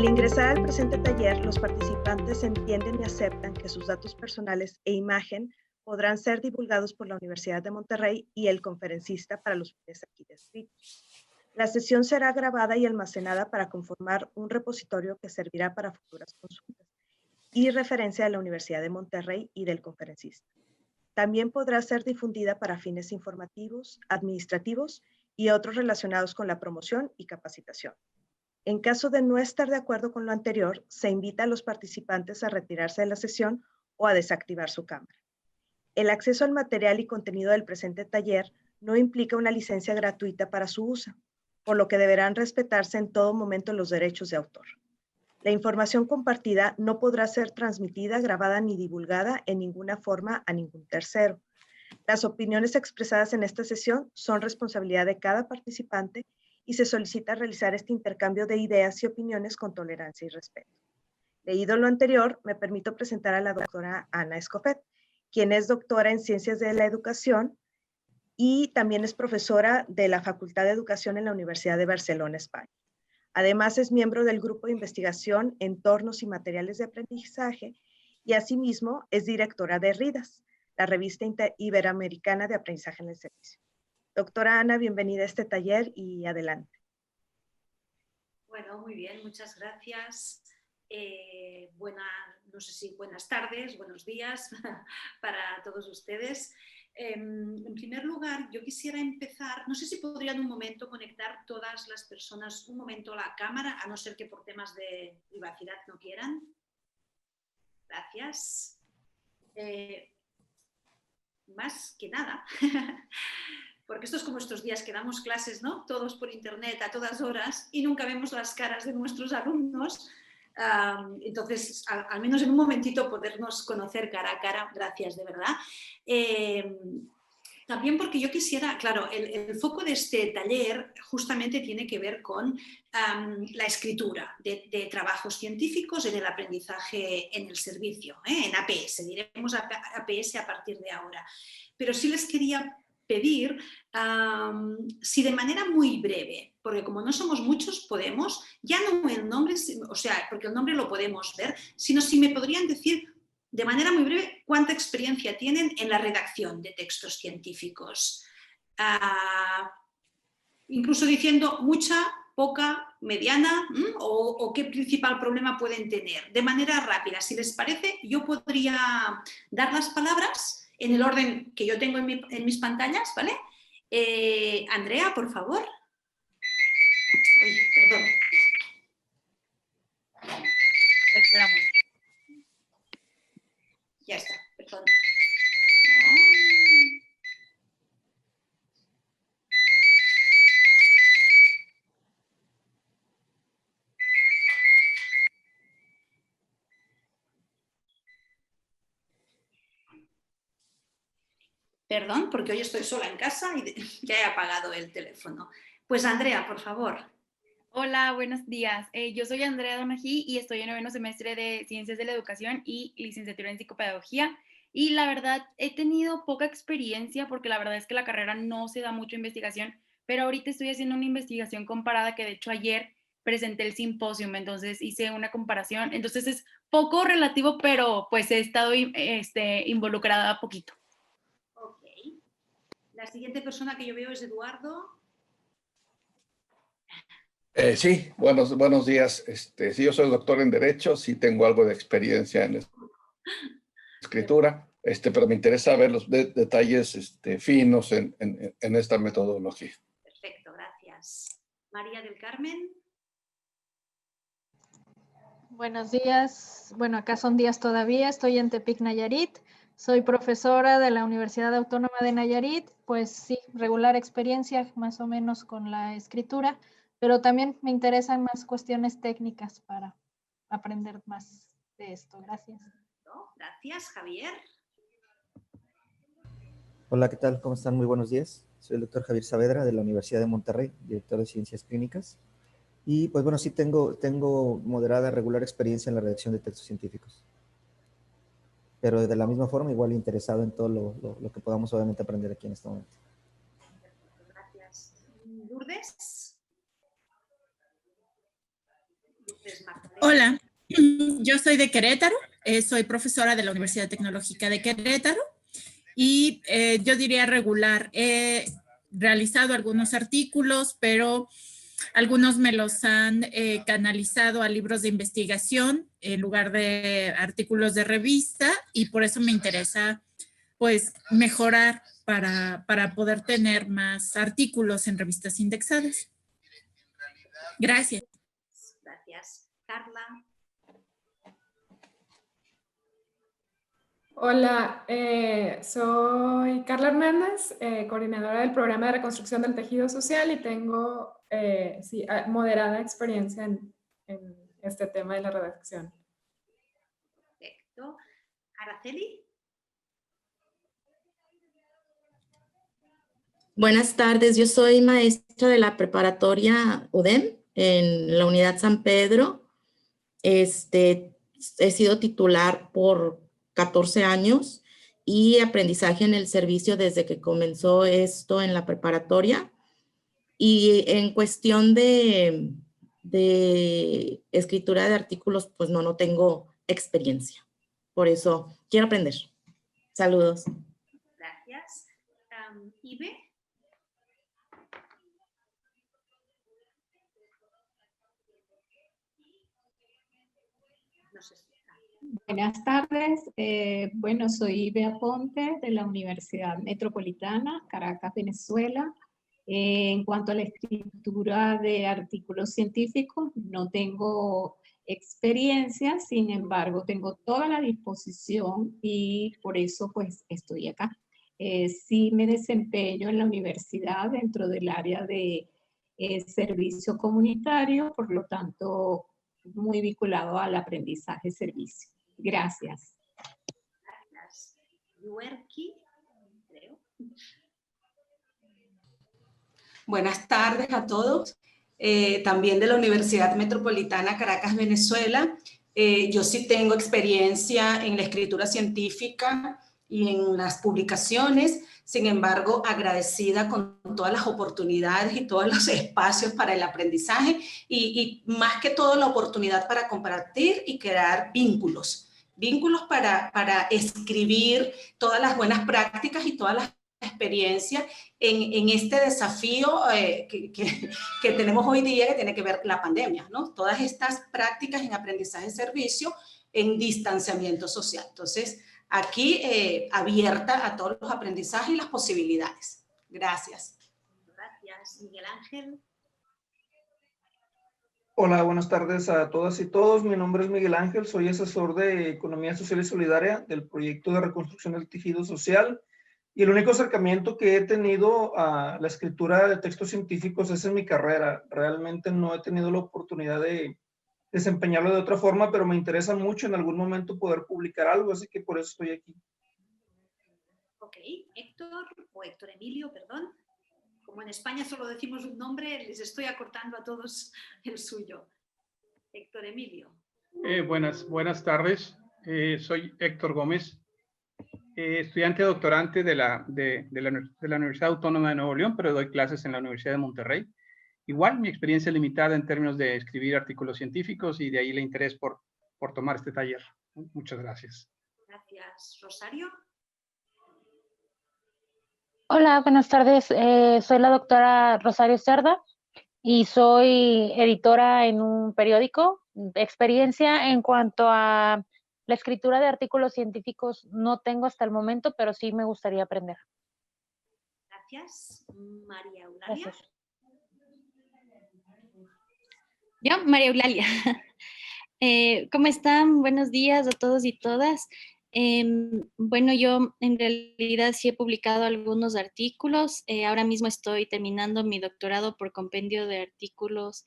ingresar al presente taller, los participantes entienden y aceptan que sus datos personales e imagen podrán ser divulgados por la Universidad de Monterrey y el conferencista para los fines aquí descritos. La sesión será grabada y almacenada para conformar un repositorio que servirá para futuras consultas y referencia de la Universidad de Monterrey y del conferencista. También podrá ser difundida para fines informativos, administrativos y otros relacionados con la promoción y capacitación. En caso de no estar de acuerdo con lo anterior, se invita a los participantes a retirarse de la sesión o a desactivar su cámara. El acceso al material y contenido del presente taller no implica una licencia gratuita para su uso, por lo que deberán respetarse en todo momento los derechos de autor. La información compartida no podrá ser transmitida, grabada ni divulgada en ninguna forma a ningún tercero. Las opiniones expresadas en esta sesión son responsabilidad de cada participante y se solicita realizar este intercambio de ideas y opiniones con tolerancia y respeto. Leído lo anterior, me permito presentar a la doctora Ana Escofet, quien es doctora en Ciencias de la Educación y también es profesora de la Facultad de Educación en la Universidad de Barcelona, España. Además, es miembro del Grupo de Investigación Entornos y Materiales de Aprendizaje y asimismo es directora de RIDAS, la Revista Iberoamericana de Aprendizaje en el Servicio. Doctora Ana, bienvenida a este taller y adelante. Bueno, muy bien, muchas gracias. No sé si buenas tardes, buenos días para todos ustedes. En primer lugar, yo quisiera empezar, no sé si podrían un momento conectar todas las personas un momento la cámara, a no ser que por temas de privacidad no quieran. Gracias. Más que nada, porque esto es como estos días que damos clases, ¿no? Todos por internet a todas horas y nunca vemos las caras de nuestros alumnos. Entonces, al menos en un momentito podernos conocer cara a cara, gracias de verdad. También porque yo quisiera, claro, el foco de este taller justamente tiene que ver con la escritura de trabajos científicos en el aprendizaje en el servicio, en APS, diremos APS a partir de ahora. Pero sí les quería pedir si de manera muy breve, porque como no somos muchos, podemos, ya no el nombre, o sea, porque el nombre lo podemos ver, sino si me podrían decir de manera muy breve cuánta experiencia tienen en la redacción de textos científicos. Incluso diciendo mucha, poca, mediana, o qué principal problema pueden tener. De manera rápida, si les parece, yo podría dar las palabras en el orden que yo tengo en mis pantallas, ¿vale? Andrea, por favor. Uy, perdón. Esperamos. Ya está, perdón. Perdón, porque hoy estoy sola en casa y ya he apagado el teléfono. Pues Andrea, por favor. Hola, buenos días. Yo soy Andrea Donají y estoy en 9º semestre de Ciencias de la Educación y licenciatura en Psicopedagogía. Y la verdad, he tenido poca experiencia porque la verdad es que la carrera no se da mucho investigación, pero ahorita estoy haciendo una investigación comparada que de hecho ayer presenté el simposio, entonces hice una comparación. Entonces es poco relativo, pero pues he estado involucrada poquito. Ok. La siguiente persona que yo veo es Eduardo. Sí, buenos días. Sí, yo soy doctor en Derecho, sí tengo algo de experiencia en escritura, pero me interesa ver los detalles finos en esta metodología. Perfecto, gracias. María del Carmen. Buenos días. Bueno, acá son días todavía. Estoy en Tepic, Nayarit. Soy profesora de la Universidad Autónoma de Nayarit. Pues sí, regular experiencia más o menos con la escritura, pero también me interesan más cuestiones técnicas para aprender más de esto. Gracias. Gracias, Javier. Hola, ¿qué tal? ¿Cómo están? Muy buenos días. Soy el doctor Javier Saavedra de la Universidad de Monterrey, director de Ciencias Clínicas. Y pues bueno, sí tengo moderada, regular experiencia en la redacción de textos científicos. Pero de la misma forma, igual interesado en todo lo que podamos obviamente aprender aquí en este momento. Gracias. Lourdes. Lourdes Magdalena. Hola, yo soy de Querétaro, soy profesora de la Universidad Tecnológica de Querétaro y yo diría regular. He realizado algunos artículos, pero algunos me los han canalizado a libros de investigación en lugar de artículos de revista y por eso me interesa pues mejorar para poder tener más artículos en revistas indexadas. Gracias. Gracias. Carla. Hola, soy Carla Hernández, coordinadora del programa de reconstrucción del tejido social y tengo moderada experiencia en este tema de la redacción. Perfecto. Araceli. Buenas tardes, yo soy maestra de la preparatoria UDEM en la unidad San Pedro. He sido titular por 14 años y aprendizaje en el servicio desde que comenzó esto en la preparatoria. Y en cuestión de escritura de artículos, pues no tengo experiencia. Por eso quiero aprender. Saludos. Gracias. Ibe. No sé si... Buenas tardes. Bueno, soy Bea Ponte de la Universidad Metropolitana, Caracas, Venezuela. En cuanto a la escritura de artículos científicos, no tengo experiencia, sin embargo, tengo toda la disposición y por eso pues estoy acá. Sí me desempeño en la universidad dentro del área de servicio comunitario, por lo tanto, muy vinculado al aprendizaje-servicio. Gracias. Gracias. Yuerki, creo. Buenas tardes a todos. También de la Universidad Metropolitana Caracas, Venezuela. Yo sí tengo experiencia en la escritura científica y en las publicaciones. Sin embargo, agradecida con todas las oportunidades y todos los espacios para el aprendizaje y más que todo la oportunidad para compartir y crear vínculos para escribir todas las buenas prácticas y todas las experiencias en este desafío que tenemos hoy día, que tiene que ver la pandemia, ¿no? Todas estas prácticas en aprendizaje-servicio en distanciamiento social. Entonces, aquí abierta a todos los aprendizajes y las posibilidades. Gracias. Gracias. Miguel Ángel. Hola, buenas tardes a todas y todos. Mi nombre es Miguel Ángel, soy asesor de Economía Social y Solidaria del proyecto de reconstrucción del tejido social. Y el único acercamiento que he tenido a la escritura de textos científicos es en mi carrera. Realmente no he tenido la oportunidad de desempeñarlo de otra forma, pero me interesa mucho en algún momento poder publicar algo, así que por eso estoy aquí. Ok, Héctor Emilio, perdón. Como en España solo decimos un nombre, les estoy acortando a todos el suyo. Héctor Emilio. Buenas tardes. Soy Héctor Gómez. Estudiante doctorante de la Universidad Autónoma de Nuevo León, pero doy clases en la Universidad de Monterrey. Igual, mi experiencia es limitada en términos de escribir artículos científicos y de ahí el interés por tomar este taller. Muchas gracias. Gracias. Rosario. Hola, buenas tardes. Soy la doctora Rosario Cerda y soy editora en un periódico. Experiencia en cuanto a la escritura de artículos científicos no tengo hasta el momento, pero sí me gustaría aprender. Gracias. María Eulalia. Gracias. Yo, María Eulalia. ¿Cómo están? Buenos días a todos y todas. Bueno, yo en realidad sí he publicado algunos artículos. Ahora mismo estoy terminando mi doctorado por compendio de artículos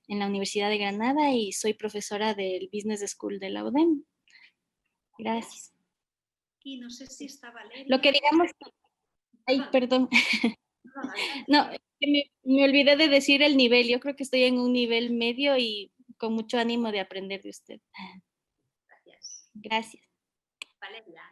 en la Universidad de Granada y soy profesora del Business School de la UDEM. Gracias. Y no sé si está Valeria. Lo que digamos... Ay, perdón. No, me olvidé de decir el nivel. Yo creo que estoy en un nivel medio y con mucho ánimo de aprender de usted. Gracias. Gracias. Valeria.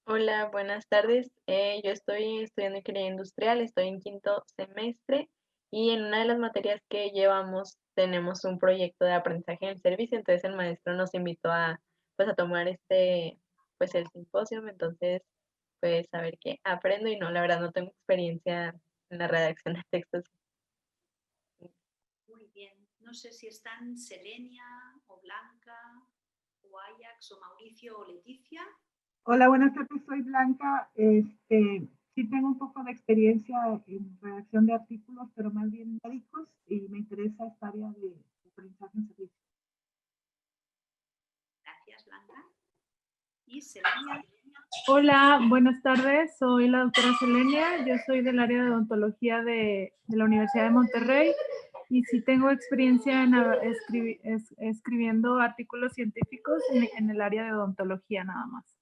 Hola, buenas tardes. Yo estoy estudiando ingeniería industrial, estoy en 5º semestre Y en una de las materias que llevamos tenemos un proyecto de aprendizaje en el servicio, entonces el maestro nos invitó a, pues, a tomar pues el simposio, entonces pues a ver qué aprendo y no, la verdad no tengo experiencia en la redacción de textos. Muy bien. No sé si están Selenia o Blanca o Ajax o Mauricio o Leticia. Hola, buenas tardes, soy Blanca. Sí tengo un poco de experiencia en redacción de artículos, pero más bien médicos, y me interesa esta área de aprendizaje en servicio. Gracias, Blanca. Y Selenia. Hola, buenas tardes. Soy la doctora Selenia. Yo soy del área de odontología de la Universidad de Monterrey y sí tengo experiencia en escribiendo artículos científicos en el área de odontología nada más.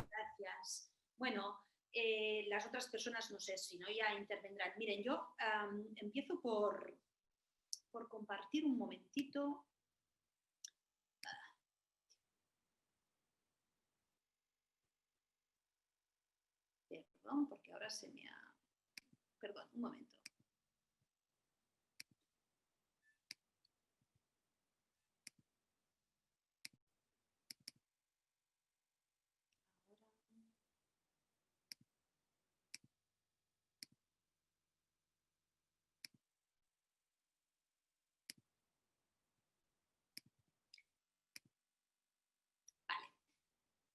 Gracias. Bueno, las otras personas no sé si no ya intervendrán. Miren, yo empiezo por compartir un momentito. Perdón, porque ahora se me ha... Perdón, un momento.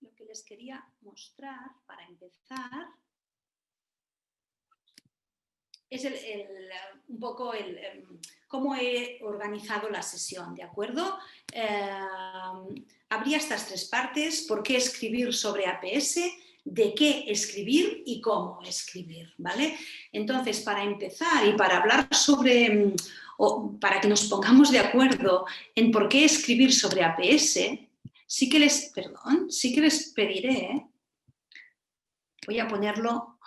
Lo que les quería mostrar para empezar es un poco cómo he organizado la sesión, ¿de acuerdo? Habría estas tres partes: por qué escribir sobre APS, de qué escribir y cómo escribir, ¿vale? Entonces, para empezar y para hablar sobre, o para que nos pongamos de acuerdo en por qué escribir sobre APS, sí que les pediré, voy a ponerlo,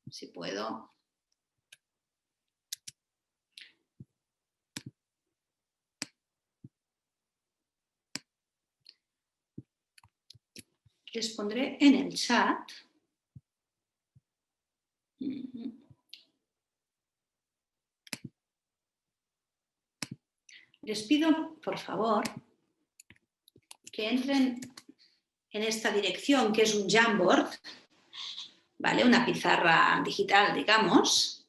si puedo. Les pondré en el chat. Les pido, por favor, que entren en esta dirección, que es un Jamboard, ¿vale? Una pizarra digital, digamos.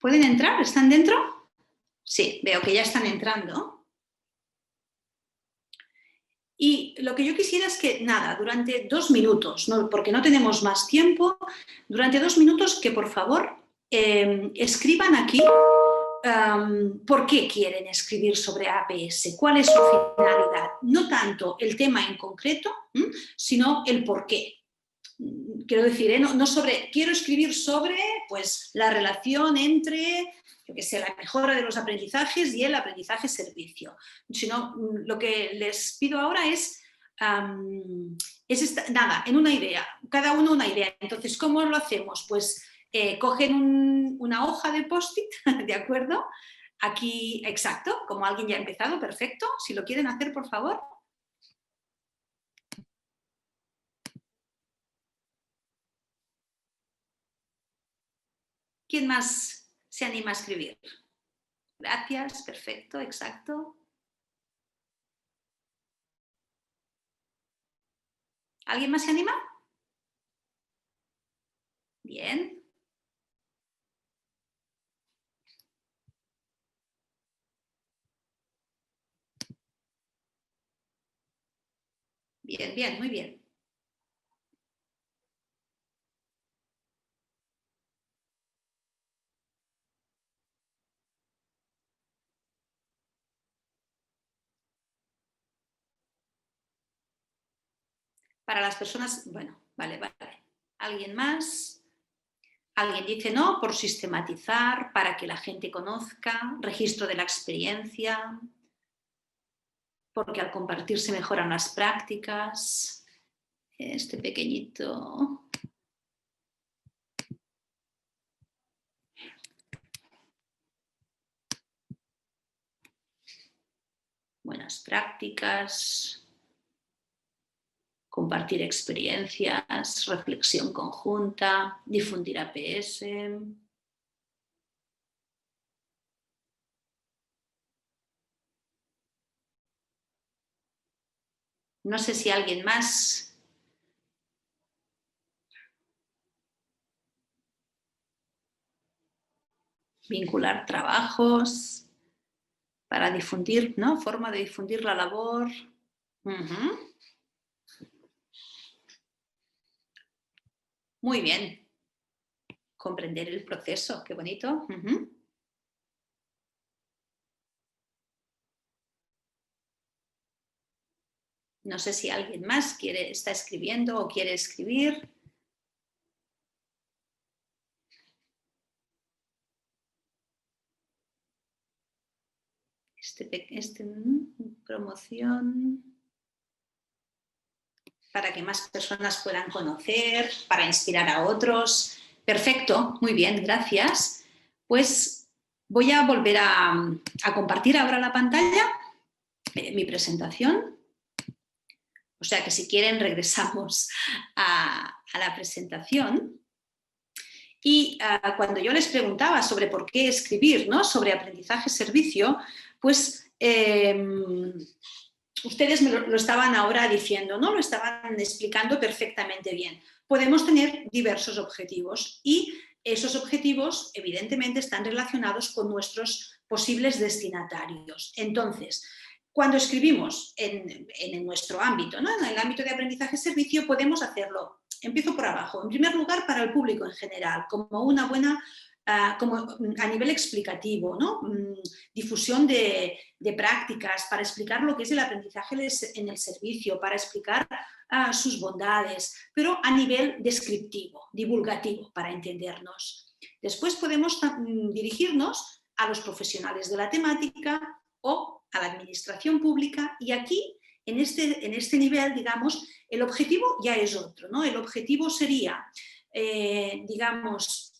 ¿Pueden entrar? ¿Están dentro? Sí, veo que ya están entrando. Y lo que yo quisiera es que, nada, durante 2 minutos, porque no tenemos más tiempo, durante 2 minutos que por favor escriban aquí por qué quieren escribir sobre APS, cuál es su finalidad. No tanto el tema en concreto, sino el por qué. Quiero decir, no sobre, quiero escribir sobre pues, la relación entre, yo que sé, la mejora de los aprendizajes y el aprendizaje servicio. Sino, lo que les pido ahora es nada, en una idea, cada uno una idea. Entonces, ¿cómo lo hacemos? Pues cogen una hoja de post-it, ¿de acuerdo? Aquí, exacto, como alguien ya ha empezado, perfecto. Si lo quieren hacer, por favor. ¿Quién más se anima a escribir? Gracias, perfecto, exacto. ¿Alguien más se anima? Bien. Bien, bien, muy bien. Para las personas, bueno, vale. ¿Alguien más? Alguien dice no, por sistematizar, para que la gente conozca, registro de la experiencia, porque al compartirse mejoran las prácticas. Este pequeñito. Buenas prácticas. compartir experiencias, reflexión conjunta, difundir APS. No sé si alguien más. Vincular trabajos para difundir, ¿no? Forma de difundir la labor. Muy bien. Comprender el proceso, qué bonito. No sé si alguien más está escribiendo o quiere escribir. Promoción para que más personas puedan conocer, para inspirar a otros. Perfecto, muy bien, gracias. Pues voy a volver a compartir ahora la pantalla, mi presentación. O sea que si quieren regresamos a la presentación. Y cuando yo les preguntaba sobre por qué escribir, ¿no? Sobre aprendizaje-servicio, pues ustedes me lo estaban ahora diciendo, ¿no? Lo estaban explicando perfectamente bien. Podemos tener diversos objetivos y esos objetivos evidentemente están relacionados con nuestros posibles destinatarios. Entonces, cuando escribimos en nuestro ámbito, ¿no? En el ámbito de aprendizaje-servicio, podemos hacerlo. Empiezo por abajo. En primer lugar, para el público en general, como una buena, como a nivel explicativo, ¿no? Difusión de prácticas para explicar lo que es el aprendizaje en el servicio, para explicar sus bondades, pero a nivel descriptivo, divulgativo, para entendernos. Después podemos dirigirnos a los profesionales de la temática o a la administración pública y aquí, en este nivel, digamos, el objetivo ya es otro, ¿no? El objetivo sería, digamos,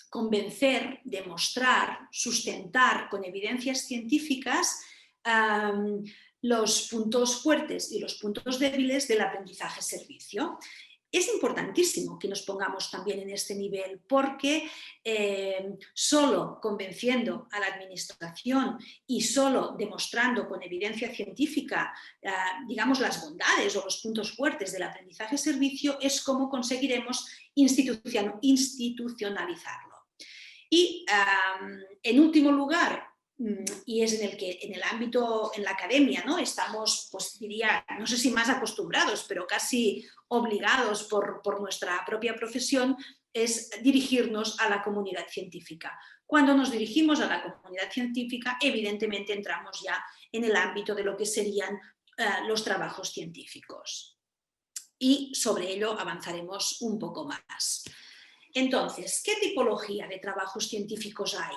convencer, demostrar, sustentar con evidencias científicas los puntos fuertes y los puntos débiles del aprendizaje-servicio. Es importantísimo que nos pongamos también en este nivel porque solo convenciendo a la administración y solo demostrando con evidencia científica, digamos, las bondades o los puntos fuertes del aprendizaje-servicio es como conseguiremos institucionalizarlo. Y en último lugar, y es en el ámbito, en la academia, ¿no? Estamos, pues diría, no sé si más acostumbrados, pero casi obligados por nuestra propia profesión, es dirigirnos a la comunidad científica. Cuando nos dirigimos a la comunidad científica, evidentemente entramos ya en el ámbito de lo que serían los trabajos científicos. Y sobre ello avanzaremos un poco más. Entonces, ¿qué tipología de trabajos científicos hay?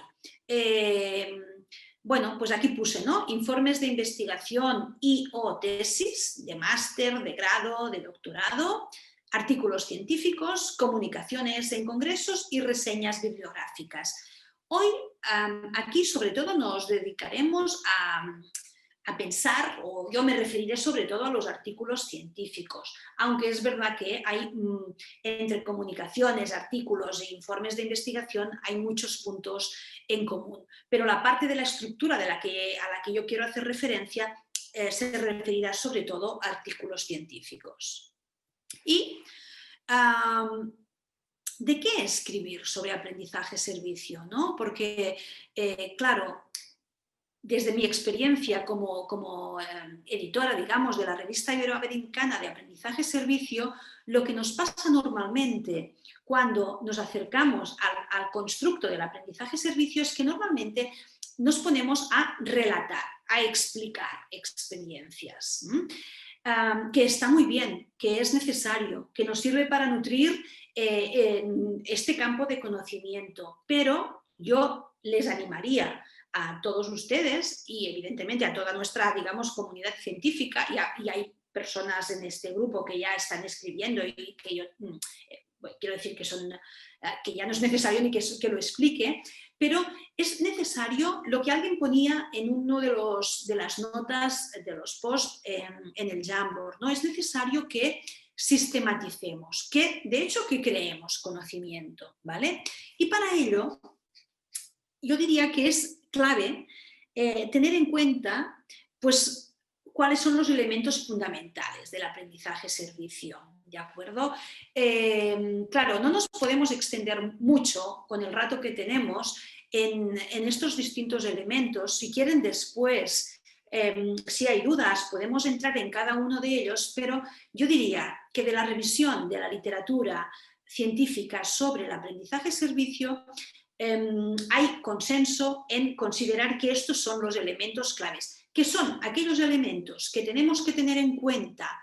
Bueno, pues aquí puse, ¿no? Informes de investigación y o tesis de máster, de grado, de doctorado, artículos científicos, comunicaciones en congresos y reseñas bibliográficas. Hoy aquí sobre todo nos dedicaremos a pensar, o yo me referiré sobre todo a los artículos científicos, aunque es verdad que hay entre comunicaciones, artículos e informes de investigación hay muchos puntos en común, pero la parte de la estructura a la que yo quiero hacer referencia se referirá sobre todo a artículos científicos. Y ¿de qué escribir sobre aprendizaje-servicio? ¿No? Porque, claro, desde mi experiencia como editora, digamos, de la revista iberoamericana de aprendizaje-servicio, lo que nos pasa normalmente cuando nos acercamos al constructo del aprendizaje-servicio es que normalmente nos ponemos a relatar, a explicar experiencias, que está muy bien, que es necesario, que nos sirve para nutrir este campo de conocimiento, pero yo les animaría a todos ustedes y evidentemente a toda nuestra, digamos, comunidad científica, y hay personas en este grupo que ya están escribiendo y que yo quiero decir que ya no es necesario ni que lo explique, pero es necesario lo que alguien ponía en uno de las notas de los posts en el Jamboard, ¿no? Es necesario que sistematicemos, que de hecho que creemos conocimiento, ¿vale? Y para ello, yo diría que es clave tener en cuenta, pues, cuáles son los elementos fundamentales del aprendizaje-servicio, ¿de acuerdo? Claro, no nos podemos extender mucho con el rato que tenemos en estos distintos elementos. Si quieren después, si hay dudas, podemos entrar en cada uno de ellos, pero yo diría que de la revisión de la literatura científica sobre el aprendizaje-servicio, hay consenso en considerar que estos son los elementos claves, que son aquellos elementos que tenemos que tener en cuenta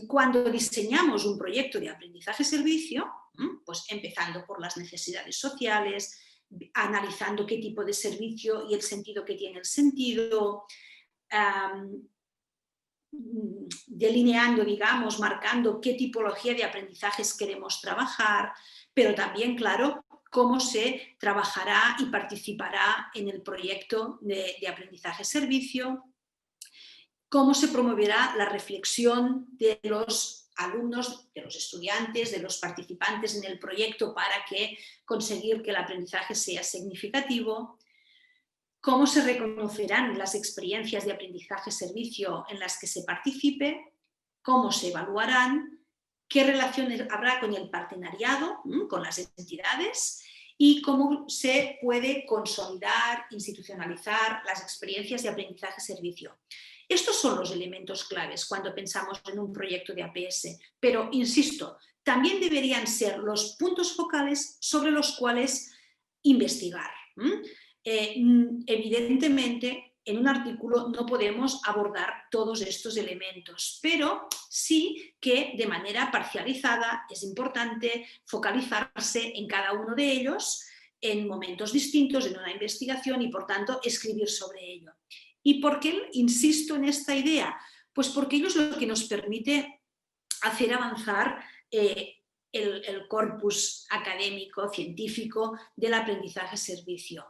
cuando diseñamos un proyecto de aprendizaje-servicio, pues empezando por las necesidades sociales, analizando qué tipo de servicio y el sentido que tiene el sentido, delineando, digamos, marcando qué tipología de aprendizajes queremos trabajar, pero también, claro, cómo se trabajará y participará en el proyecto de aprendizaje-servicio, cómo se promoverá la reflexión de los alumnos, de los estudiantes, de los participantes en el proyecto para conseguir que el aprendizaje sea significativo, cómo se reconocerán las experiencias de aprendizaje-servicio en las que se participe, cómo se evaluarán, qué relaciones habrá con el partenariado, con las entidades, y cómo se puede consolidar, institucionalizar las experiencias de aprendizaje-servicio. Estos son los elementos claves cuando pensamos en un proyecto de APS, pero, insisto, también deberían ser los puntos focales sobre los cuales investigar. Evidentemente, en un artículo no podemos abordar todos estos elementos, pero sí que de manera parcializada es importante focalizarse en cada uno de ellos en momentos distintos en una investigación y, por tanto, escribir sobre ello. ¿Y por qué insisto en esta idea? Pues porque ello es lo que nos permite hacer avanzar el corpus académico, científico del aprendizaje-servicio.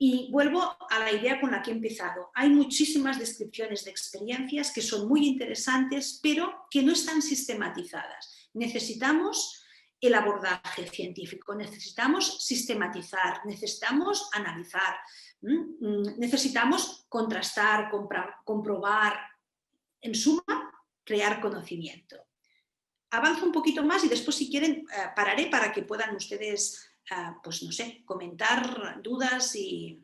Y vuelvo a la idea con la que he empezado. Hay muchísimas descripciones de experiencias que son muy interesantes, pero que no están sistematizadas. Necesitamos el abordaje científico, necesitamos sistematizar, necesitamos analizar, necesitamos contrastar, comprobar, en suma, crear conocimiento. Avanzo un poquito más y después, si quieren, pararé para que puedan ustedes, pues no sé, comentar dudas y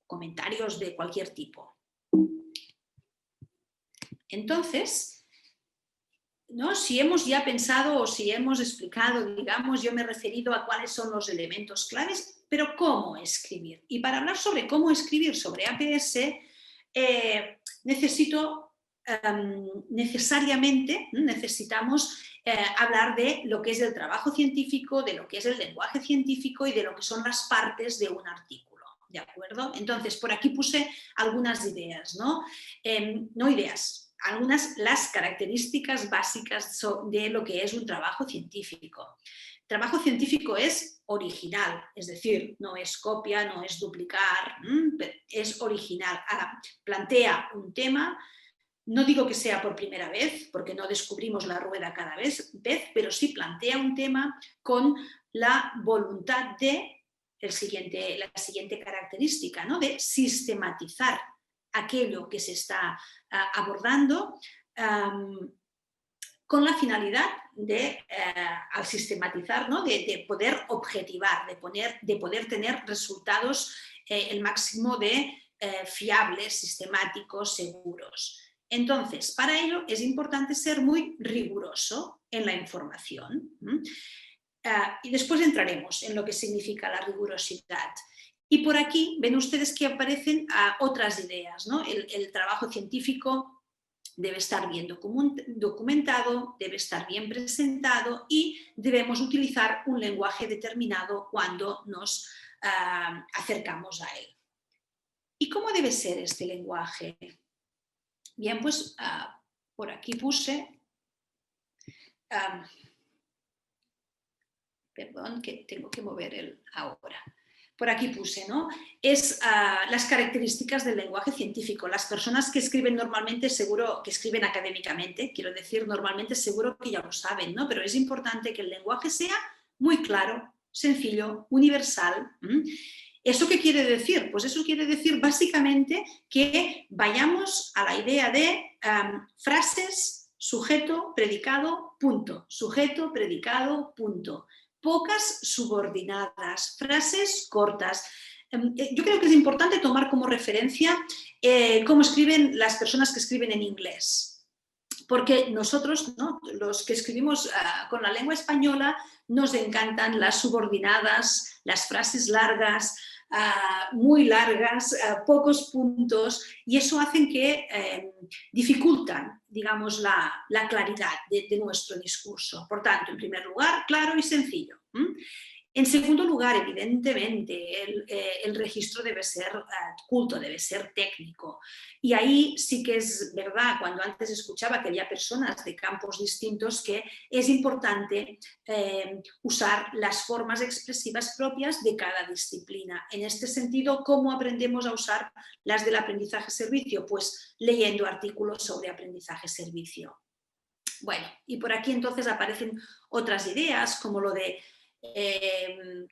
comentarios de cualquier tipo. Entonces, ¿no? Si hemos ya pensado o si hemos explicado, digamos, yo me he referido a cuáles son los elementos claves, pero ¿cómo escribir? Y para hablar sobre cómo escribir sobre APS, necesitamos hablar de lo que es el trabajo científico, de lo que es el lenguaje científico y de lo que son las partes de un artículo, ¿de acuerdo? Entonces, por aquí puse algunas ideas, ¿no? Las características básicas de lo que es un trabajo científico. El trabajo científico es original, es decir, no es copia, no es duplicar, es original. Ahora, plantea un tema. No digo que sea por primera vez, porque no descubrimos la rueda cada vez, pero sí plantea un tema con la voluntad de la siguiente característica, ¿no? De sistematizar aquello que se está abordando con la finalidad de, al sistematizar, ¿no? de poder objetivar, de poder tener resultados el máximo de fiables, sistemáticos, seguros. Entonces, para ello es importante ser muy riguroso en la información. Y después entraremos en lo que significa la rigurosidad. Y por aquí ven ustedes que aparecen otras ideas, ¿no? El trabajo científico debe estar bien documentado, debe estar bien presentado y debemos utilizar un lenguaje determinado cuando nos acercamos a él. ¿Y cómo debe ser este lenguaje? Bien, pues por aquí puse, perdón que tengo que mover el ahora. por aquí puse, ¿no? Es las características del lenguaje científico. Las personas que escriben normalmente, seguro que escriben académicamente, quiero decir, normalmente seguro que ya lo saben, ¿no? Pero es importante que el lenguaje sea muy claro, sencillo, universal. ¿Eso qué quiere decir? Pues eso quiere decir básicamente que vayamos a la idea de frases, sujeto, predicado, punto. Sujeto, predicado, punto. Pocas subordinadas, frases cortas. Yo creo que es importante tomar como referencia cómo escriben las personas que escriben en inglés. Porque nosotros, ¿no?, los que escribimos con la lengua española, nos encantan las subordinadas, las frases largas, muy largas, pocos puntos, y eso hace que dificultan, digamos, la claridad de nuestro discurso. Por tanto, en primer lugar, claro y sencillo. En segundo lugar, evidentemente, el registro debe ser culto, debe ser técnico. Y ahí sí que es verdad, cuando antes escuchaba que había personas de campos distintos, que es importante usar las formas expresivas propias de cada disciplina. En este sentido, ¿cómo aprendemos a usar las del aprendizaje-servicio? Pues leyendo artículos sobre aprendizaje-servicio. Bueno, y por aquí entonces aparecen otras ideas, como lo de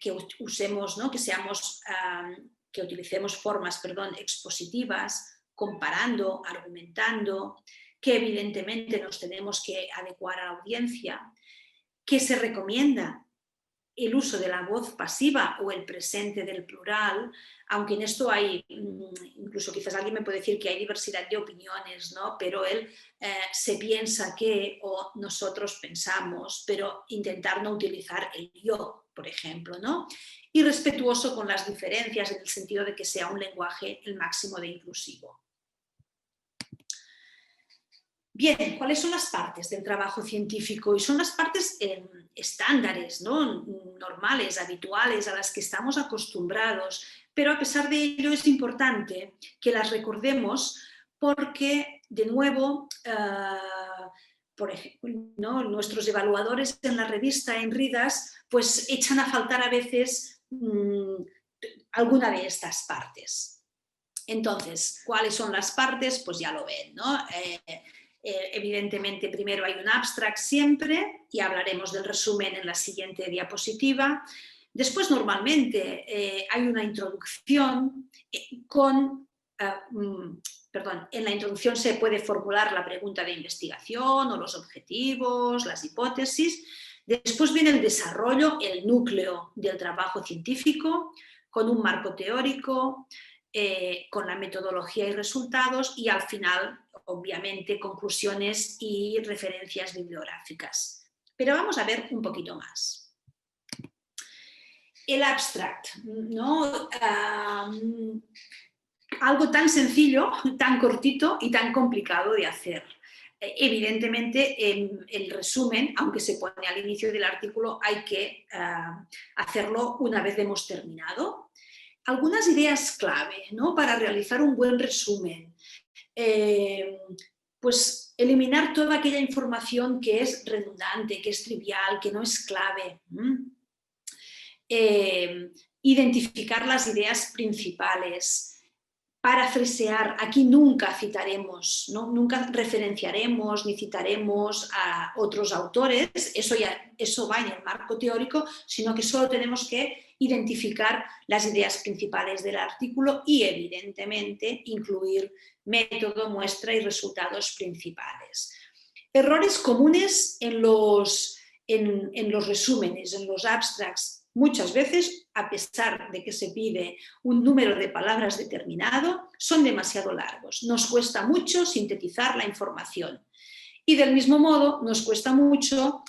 que usemos, ¿no?, que utilicemos formas, expositivas, comparando, argumentando, que evidentemente nos tenemos que adecuar a la audiencia, que se recomienda el uso de la voz pasiva o el presente del plural, aunque en esto hay, incluso quizás alguien me puede decir que hay diversidad de opiniones, ¿no?, pero él se piensa que, o nosotros pensamos, pero intentar no utilizar el yo, por ejemplo, ¿no? Y respetuoso con las diferencias en el sentido de que sea un lenguaje el máximo de inclusivo. Bien, ¿cuáles son las partes del trabajo científico? Y son las partes estándares, ¿no?, normales, habituales, a las que estamos acostumbrados, pero a pesar de ello es importante que las recordemos porque, de nuevo, por ejemplo, ¿no?, nuestros evaluadores en la revista, en Ridas, pues echan a faltar a veces alguna de estas partes. Entonces, ¿cuáles son las partes? Pues ya lo ven, ¿no? Evidentemente, primero hay un abstract siempre y hablaremos del resumen en la siguiente diapositiva. Después, normalmente, hay una introducción en la introducción se puede formular la pregunta de investigación o los objetivos, las hipótesis. Después viene el desarrollo, el núcleo del trabajo científico, con un marco teórico, con la metodología y resultados, y al final, obviamente, conclusiones y referencias bibliográficas. Pero vamos a ver un poquito más. El abstract, ¿no? Algo tan sencillo, tan cortito y tan complicado de hacer. Evidentemente, el resumen, aunque se pone al inicio del artículo, hay que hacerlo una vez hemos terminado. Algunas ideas clave, ¿no?, para realizar un buen resumen. Pues eliminar toda aquella información que es redundante, que es trivial, que no es clave. Identificar las ideas principales. Parafrasear, aquí nunca citaremos, ¿no?, nunca referenciaremos ni citaremos a otros autores, eso va en el marco teórico, sino que solo tenemos que identificar las ideas principales del artículo y, evidentemente, incluir método, muestra y resultados principales. Errores comunes en los resúmenes, en los abstracts. Muchas veces, a pesar de que se pide un número de palabras determinado, son demasiado largos. Nos cuesta mucho sintetizar la información. Y del mismo modo, nos cuesta mucho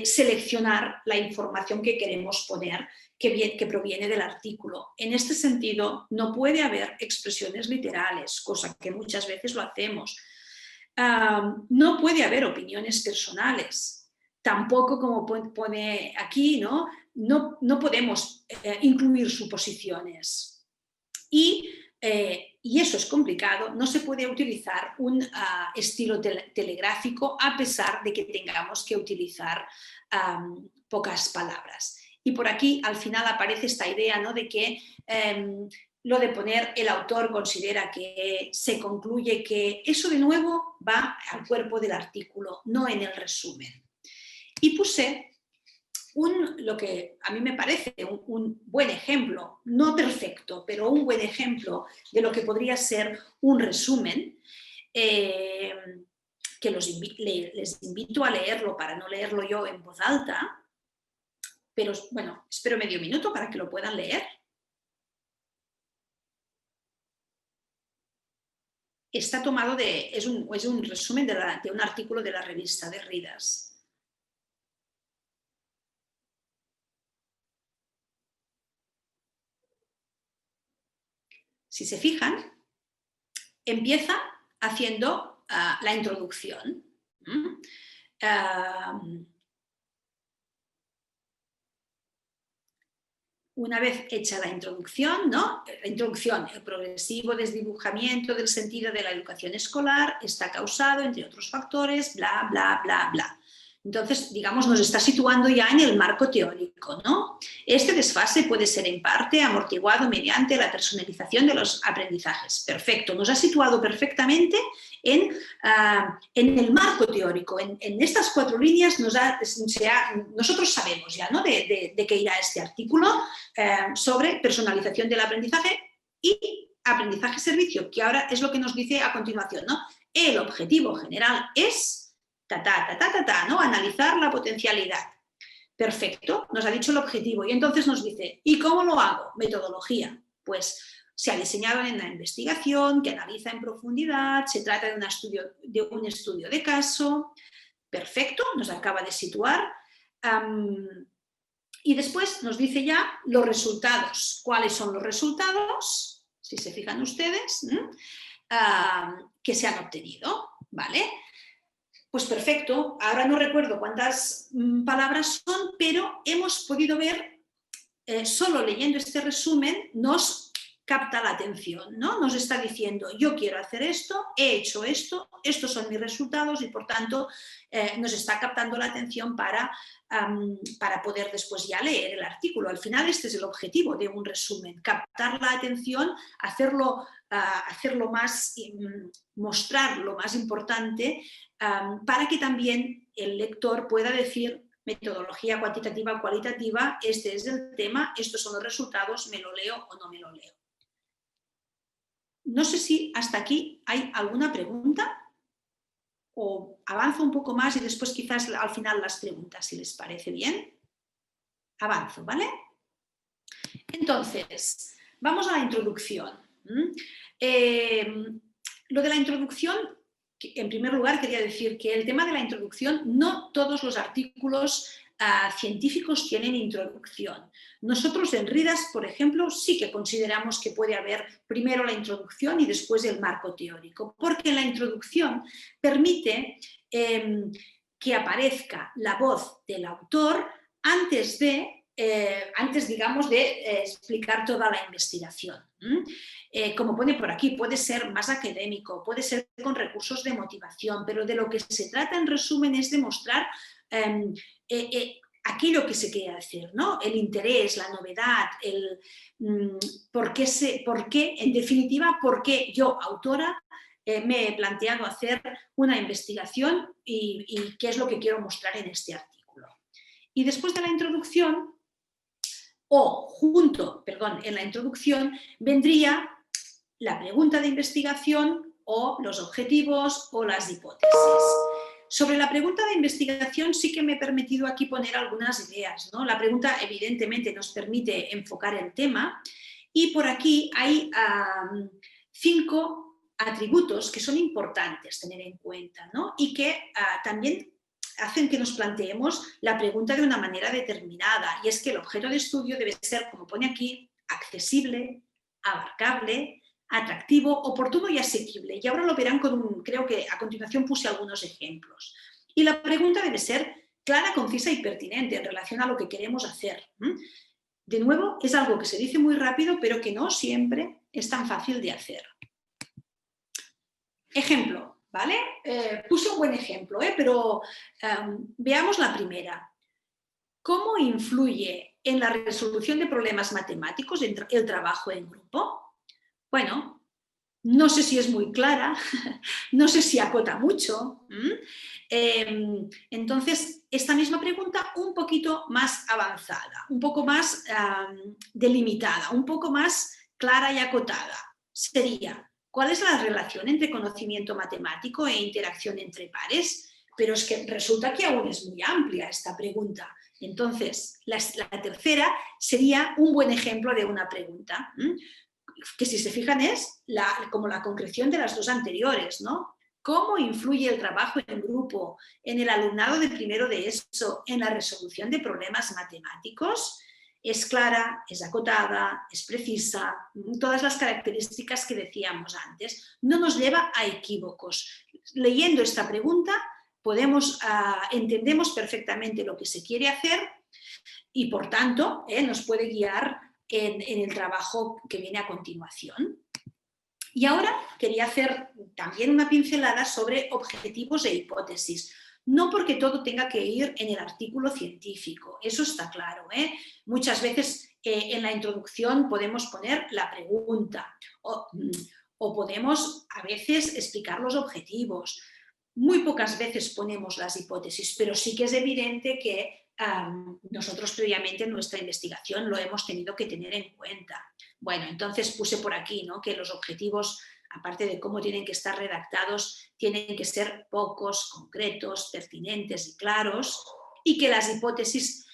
seleccionar la información que queremos poner, que proviene del artículo. En este sentido, no puede haber expresiones literales, cosa que muchas veces lo hacemos. No puede haber opiniones personales. Tampoco, como pone aquí, no podemos incluir suposiciones. Y eso es complicado, no se puede utilizar un estilo telegráfico a pesar de que tengamos que utilizar pocas palabras. Y por aquí al final aparece esta idea, ¿no?, de que lo de poner el autor considera que se concluye que eso de nuevo va al cuerpo del artículo, no en el resumen. Y puse lo que a mí me parece un buen ejemplo, no perfecto, pero un buen ejemplo de lo que podría ser un resumen, que les invito a leerlo para no leerlo yo en voz alta, pero bueno, espero medio minuto para que lo puedan leer. Está tomado es un resumen de un artículo de la revista de Readers. Si se fijan, empieza haciendo la introducción. Una vez hecha la introducción, ¿no? La introducción, el progresivo desdibujamiento del sentido de la educación escolar está causado, entre otros factores, bla, bla, bla, bla. Entonces, digamos, nos está situando ya en el marco teórico, ¿no? Este desfase puede ser en parte amortiguado mediante la personalización de los aprendizajes. Perfecto, nos ha situado perfectamente en el marco teórico. En estas 4 líneas nosotros sabemos ya, ¿no?, de qué irá este artículo sobre personalización del aprendizaje y aprendizaje-servicio, que ahora es lo que nos dice a continuación, ¿no? El objetivo general es ¿no? Analizar la potencialidad. Perfecto, nos ha dicho el objetivo y entonces nos dice, ¿y cómo lo hago? Metodología. Pues se ha diseñado en una investigación que analiza en profundidad, se trata de un estudio de caso. Perfecto, nos acaba de situar. Y después nos dice ya los resultados. ¿Cuáles son los resultados? Si se fijan ustedes, que se han obtenido, ¿vale? Pues perfecto, ahora no recuerdo cuántas palabras son, pero hemos podido ver, solo leyendo este resumen, nos capta la atención, ¿no? Nos está diciendo, yo quiero hacer esto, he hecho esto, estos son mis resultados y por tanto nos está captando la atención para poder después ya leer el artículo. Al final este es el objetivo de un resumen, captar la atención, hacerlo más, mostrar lo más importante para que también el lector pueda decir metodología cuantitativa o cualitativa, este es el tema, estos son los resultados, me lo leo o no me lo leo. No sé si hasta aquí hay alguna pregunta o avanzo un poco más y después quizás al final las preguntas, si les parece bien. Avanzo, ¿vale? Entonces, vamos a la introducción. Lo de la introducción, en primer lugar quería decir que el tema de la introducción, no todos los artículos científicos tienen introducción. Nosotros en Readers, por ejemplo, sí que consideramos que puede haber primero la introducción y después el marco teórico, porque la introducción permite que aparezca la voz del autor antes, digamos, de explicar toda la investigación. Como pone por aquí, puede ser más académico, puede ser con recursos de motivación, pero de lo que se trata en resumen es de mostrar aquello que se quiere hacer, ¿no? El interés, la novedad, por qué, en definitiva, por qué yo, autora, me he planteado hacer una investigación y qué es lo que quiero mostrar en este artículo. Y después de la introducción, en la introducción vendría la pregunta de investigación o los objetivos o las hipótesis. Sobre la pregunta de investigación sí que me he permitido aquí poner algunas ideas, ¿no? La pregunta evidentemente nos permite enfocar el tema y por aquí hay 5 atributos que son importantes tener en cuenta, ¿no? Y que también hacen que nos planteemos la pregunta de una manera determinada, y es que el objeto de estudio debe ser, como pone aquí, accesible, abarcable, atractivo, oportuno y asequible. Y ahora lo verán creo que a continuación puse algunos ejemplos. Y la pregunta debe ser clara, concisa y pertinente en relación a lo que queremos hacer. De nuevo, es algo que se dice muy rápido, pero que no siempre es tan fácil de hacer. Ejemplo, ¿vale? Puse un buen ejemplo, pero veamos la primera. ¿Cómo influye en la resolución de problemas matemáticos el trabajo en grupo? Bueno, no sé si es muy clara, no sé si acota mucho. Entonces, esta misma pregunta un poquito más avanzada, un poco más delimitada, un poco más clara y acotada, sería: ¿cuál es la relación entre conocimiento matemático e interacción entre pares? Pero es que resulta que aún es muy amplia esta pregunta. Entonces, la tercera sería un buen ejemplo de una pregunta, que si se fijan es como la concreción de las dos anteriores, ¿no? ¿Cómo influye el trabajo en grupo en el alumnado de primero de ESO en la resolución de problemas matemáticos? Es clara, es acotada, es precisa, todas las características que decíamos antes. No nos lleva a equívocos. Leyendo esta pregunta entendemos perfectamente lo que se quiere hacer y, por tanto, nos puede guiar en el trabajo que viene a continuación. Y ahora quería hacer también una pincelada sobre objetivos e hipótesis. No porque todo tenga que ir en el artículo científico, eso está claro, ¿eh? Muchas veces en la introducción podemos poner la pregunta o podemos a veces explicar los objetivos. Muy pocas veces ponemos las hipótesis, pero sí que es evidente que nosotros previamente en nuestra investigación lo hemos tenido que tener en cuenta. Bueno, entonces puse por aquí, ¿no?, que los objetivos, aparte de cómo tienen que estar redactados, tienen que ser pocos, concretos, pertinentes y claros, y que las hipótesis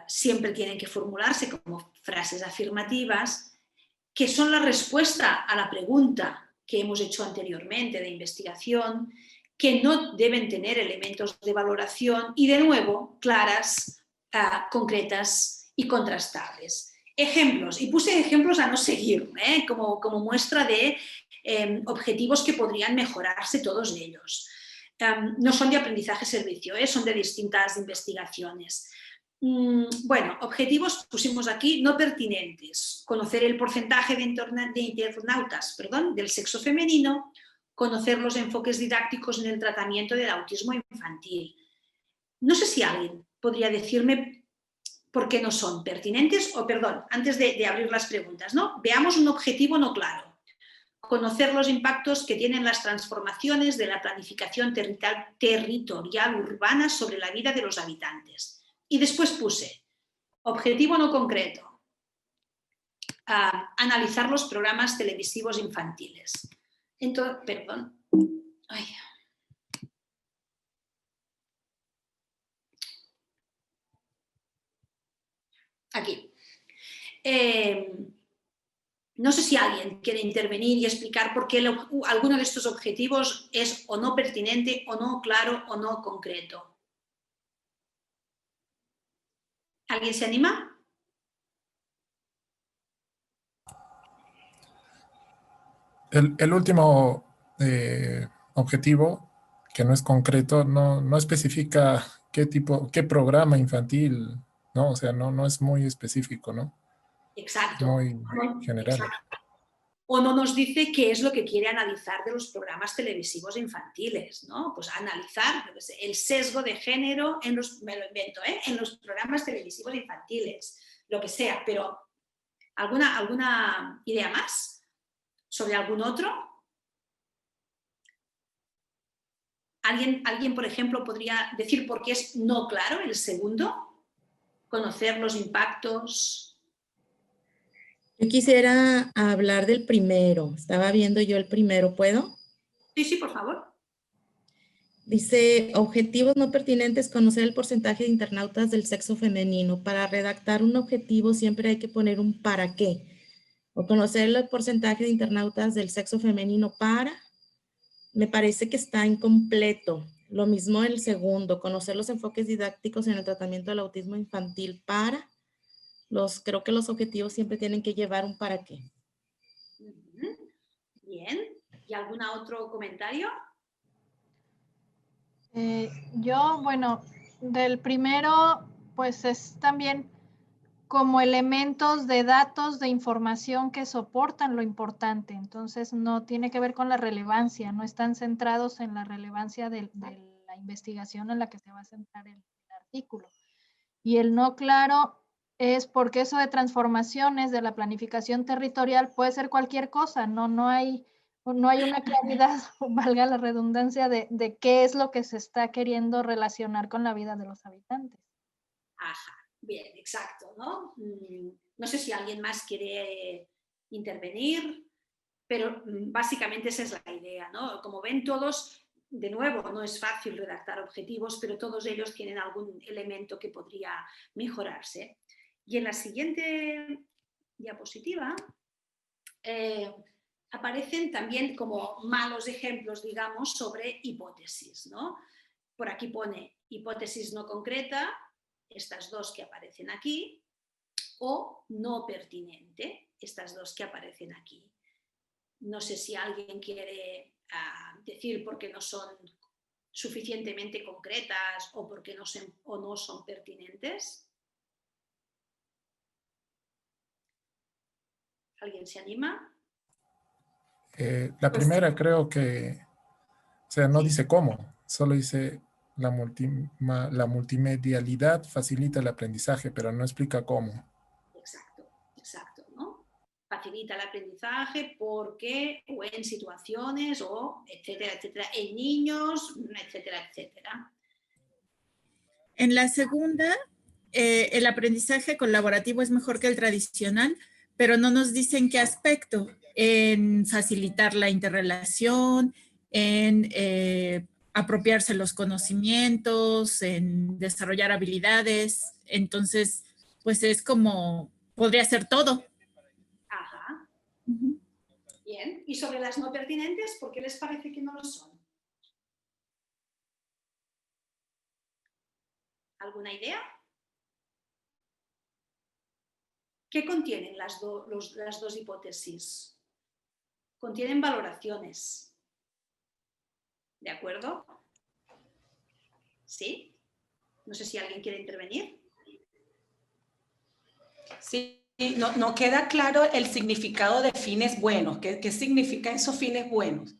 siempre tienen que formularse como frases afirmativas, que son la respuesta a la pregunta que hemos hecho anteriormente de investigación, que no deben tener elementos de valoración y, de nuevo, claras, concretas y contrastables. Ejemplos, y puse ejemplos a no seguir, como muestra de objetivos que podrían mejorarse todos ellos. No son de aprendizaje-servicio, son de distintas investigaciones. Bueno, objetivos pusimos aquí no pertinentes: conocer el porcentaje de internautas del sexo femenino, conocer los enfoques didácticos en el tratamiento del autismo infantil. No sé si alguien podría decirme por qué no son pertinentes, o perdón, antes de abrir las preguntas, ¿no? Veamos un objetivo no claro: conocer los impactos que tienen las transformaciones de la planificación territorial urbana sobre la vida de los habitantes. Y después puse objetivo no concreto: analizar los programas televisivos infantiles. Entonces, perdón. Ay. Aquí. No sé si alguien quiere intervenir y explicar por qué alguno de estos objetivos es o no pertinente, o no claro, o no concreto. ¿Alguien se anima? El último objetivo, que no es concreto, no especifica qué programa infantil, ¿no? O sea, no es muy específico, ¿no? Exacto. Muy general. Exacto. O no nos dice qué es lo que quiere analizar de los programas televisivos infantiles, ¿no? Pues analizar el sesgo de género en los, me lo invento, en los programas televisivos infantiles, lo que sea, pero ¿alguna idea más sobre algún otro? ¿Alguien, por ejemplo, podría decir por qué es no claro el segundo? Conocer los impactos. Yo quisiera hablar del primero. Estaba viendo yo el primero, ¿puedo? Sí, por favor. Dice, objetivos no pertinentes: conocer el porcentaje de internautas del sexo femenino. Para redactar un objetivo siempre hay que poner un para qué. O conocer el porcentaje de internautas del sexo femenino para. Me parece que está incompleto. Lo mismo el segundo: conocer los enfoques didácticos en el tratamiento del autismo infantil para. Creo que los objetivos siempre tienen que llevar un para qué. Bien. ¿Y algún otro comentario? Bueno, del primero, pues es también como elementos de datos, de información que soportan lo importante. Entonces no tiene que ver con la relevancia, no están centrados en la relevancia de la investigación en la que se va a centrar el artículo. Y el no claro es porque eso de transformaciones de la planificación territorial puede ser cualquier cosa, no hay una claridad, valga la redundancia, de qué es lo que se está queriendo relacionar con la vida de los habitantes. Ajá, bien, exacto, ¿no? No sé si alguien más quiere intervenir, pero básicamente esa es la idea, ¿no? Como ven todos, de nuevo, no es fácil redactar objetivos, pero todos ellos tienen algún elemento que podría mejorarse. Y en la siguiente diapositiva aparecen también como malos ejemplos, digamos, sobre hipótesis, ¿no? Por aquí pone hipótesis no concreta, estas dos que aparecen aquí, o no pertinente, estas dos que aparecen aquí. No sé si alguien quiere decir por qué no son suficientemente concretas o por qué no son pertinentes. ¿Alguien se anima? La primera creo que, o sea, no dice cómo, solo dice la multimedialidad facilita el aprendizaje, pero no explica cómo. Exacto, ¿no? Facilita el aprendizaje porque o en situaciones o etcétera, etcétera, en niños, etcétera, etcétera. En la segunda, el aprendizaje colaborativo es mejor que el tradicional, pero no nos dicen qué aspecto, en facilitar la interrelación, en apropiarse los conocimientos, en desarrollar habilidades. Entonces, pues es como, podría ser todo. Ajá. Bien. ¿Y sobre las no pertinentes, por qué les parece que no lo son? ¿Alguna idea? ¿Qué contienen las dos hipótesis? Contienen valoraciones. ¿De acuerdo? ¿Sí? No sé si alguien quiere intervenir. Sí, no queda claro el significado de fines buenos. ¿Qué significan esos fines buenos?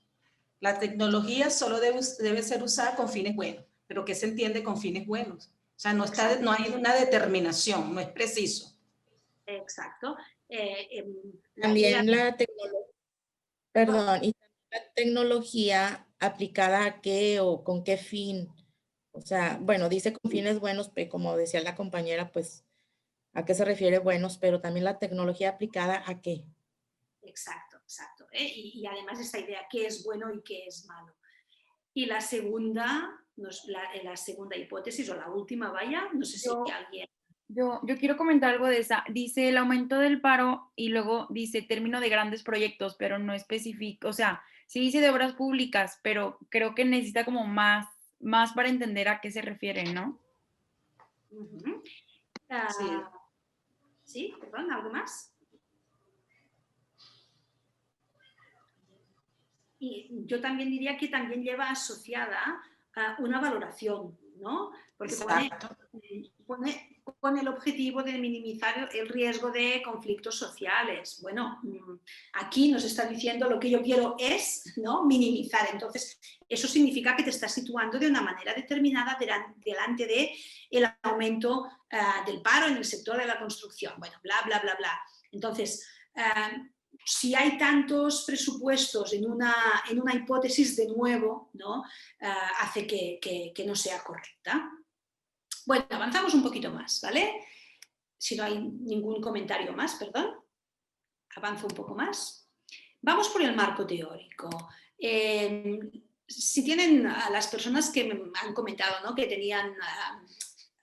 La tecnología solo debe ser usada con fines buenos. ¿Pero qué se entiende con fines buenos? O sea, no hay una determinación, no es preciso. Exacto. También la tecnología aplicada a qué o con qué fin. O sea, bueno, dice con fines buenos, pero como decía la compañera, pues, ¿a qué se refiere buenos? Pero también la tecnología aplicada a qué. Exacto. Y además esta idea, qué es bueno y qué es malo. Y la segunda, la segunda hipótesis, o la última, vaya, no sé si alguien... Yo quiero comentar algo de esa. Dice el aumento del paro y luego dice término de grandes proyectos, pero no especifica, o sea, sí dice de obras públicas, pero creo que necesita como más para entender a qué se refiere, ¿no? Sí, perdón, ¿algo más? Y yo también diría que también lleva asociada una valoración, ¿no? Porque pone el objetivo de minimizar el riesgo de conflictos sociales. Bueno, aquí nos está diciendo lo que yo quiero es, ¿no?, minimizar. Entonces, eso significa que te estás situando de una manera determinada delante del aumento del paro en el sector de la construcción. Bueno, bla, bla, bla, bla. Entonces, si hay tantos presupuestos en una hipótesis, de nuevo, ¿no?, hace que no sea correcta. Bueno, avanzamos un poquito más, ¿vale? Si no hay ningún comentario más, perdón. Avanzo un poco más. Vamos por el marco teórico. Si tienen las personas que me han comentado, ¿no?, que tenían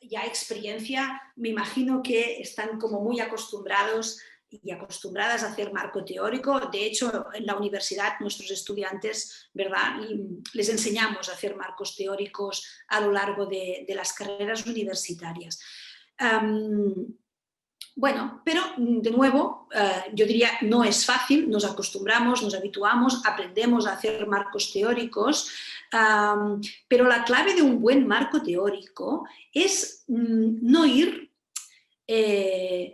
ya experiencia, me imagino que están como muy acostumbrados y acostumbradas a hacer marco teórico. De hecho, en la universidad nuestros estudiantes, ¿verdad?, les enseñamos a hacer marcos teóricos a lo largo de las carreras universitarias. Bueno, pero de nuevo, yo diría, no es fácil, nos acostumbramos, nos habituamos, aprendemos a hacer marcos teóricos, pero la clave de un buen marco teórico es no ir...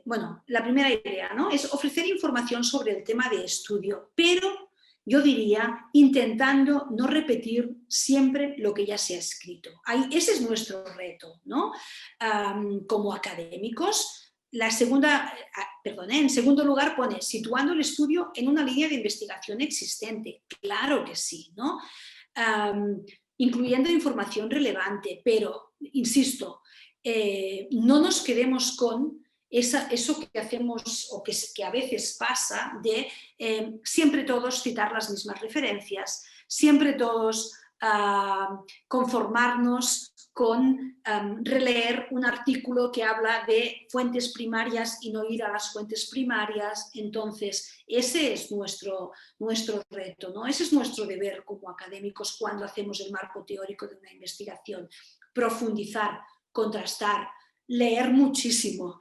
bueno, la primera idea, ¿no?, es ofrecer información sobre el tema de estudio, pero yo diría, intentando no repetir siempre lo que ya se ha escrito. Ese es nuestro reto, ¿no? Como académicos, en segundo lugar pone, situando el estudio en una línea de investigación existente. Claro que sí, ¿no? Incluyendo información relevante, pero, insisto, no nos quedemos con eso que hacemos o que a veces pasa de siempre todos citar las mismas referencias, siempre todos conformarnos con releer un artículo que habla de fuentes primarias y no ir a las fuentes primarias. Entonces, ese es nuestro reto, ¿no? Ese es nuestro deber como académicos cuando hacemos el marco teórico de una investigación. Profundizar, contrastar, leer muchísimo,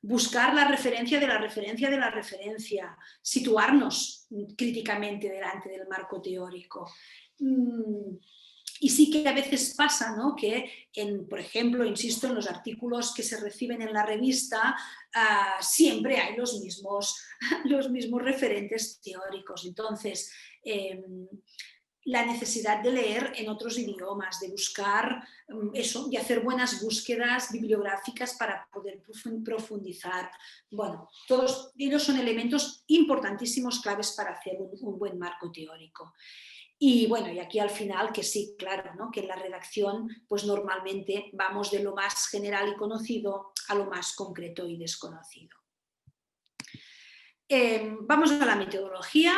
buscar la referencia de la referencia de la referencia, situarnos críticamente delante del marco teórico. Y sí que a veces pasa, ¿no?, que, por ejemplo, insisto, en los artículos que se reciben en la revista siempre hay los mismos referentes teóricos. Entonces, la necesidad de leer en otros idiomas, de buscar eso, de hacer buenas búsquedas bibliográficas para poder profundizar. Bueno, todos ellos son elementos importantísimos, claves para hacer un buen marco teórico. Y bueno, y aquí al final que sí, claro, ¿no?, que en la redacción pues normalmente vamos de lo más general y conocido a lo más concreto y desconocido. Vamos a la metodología.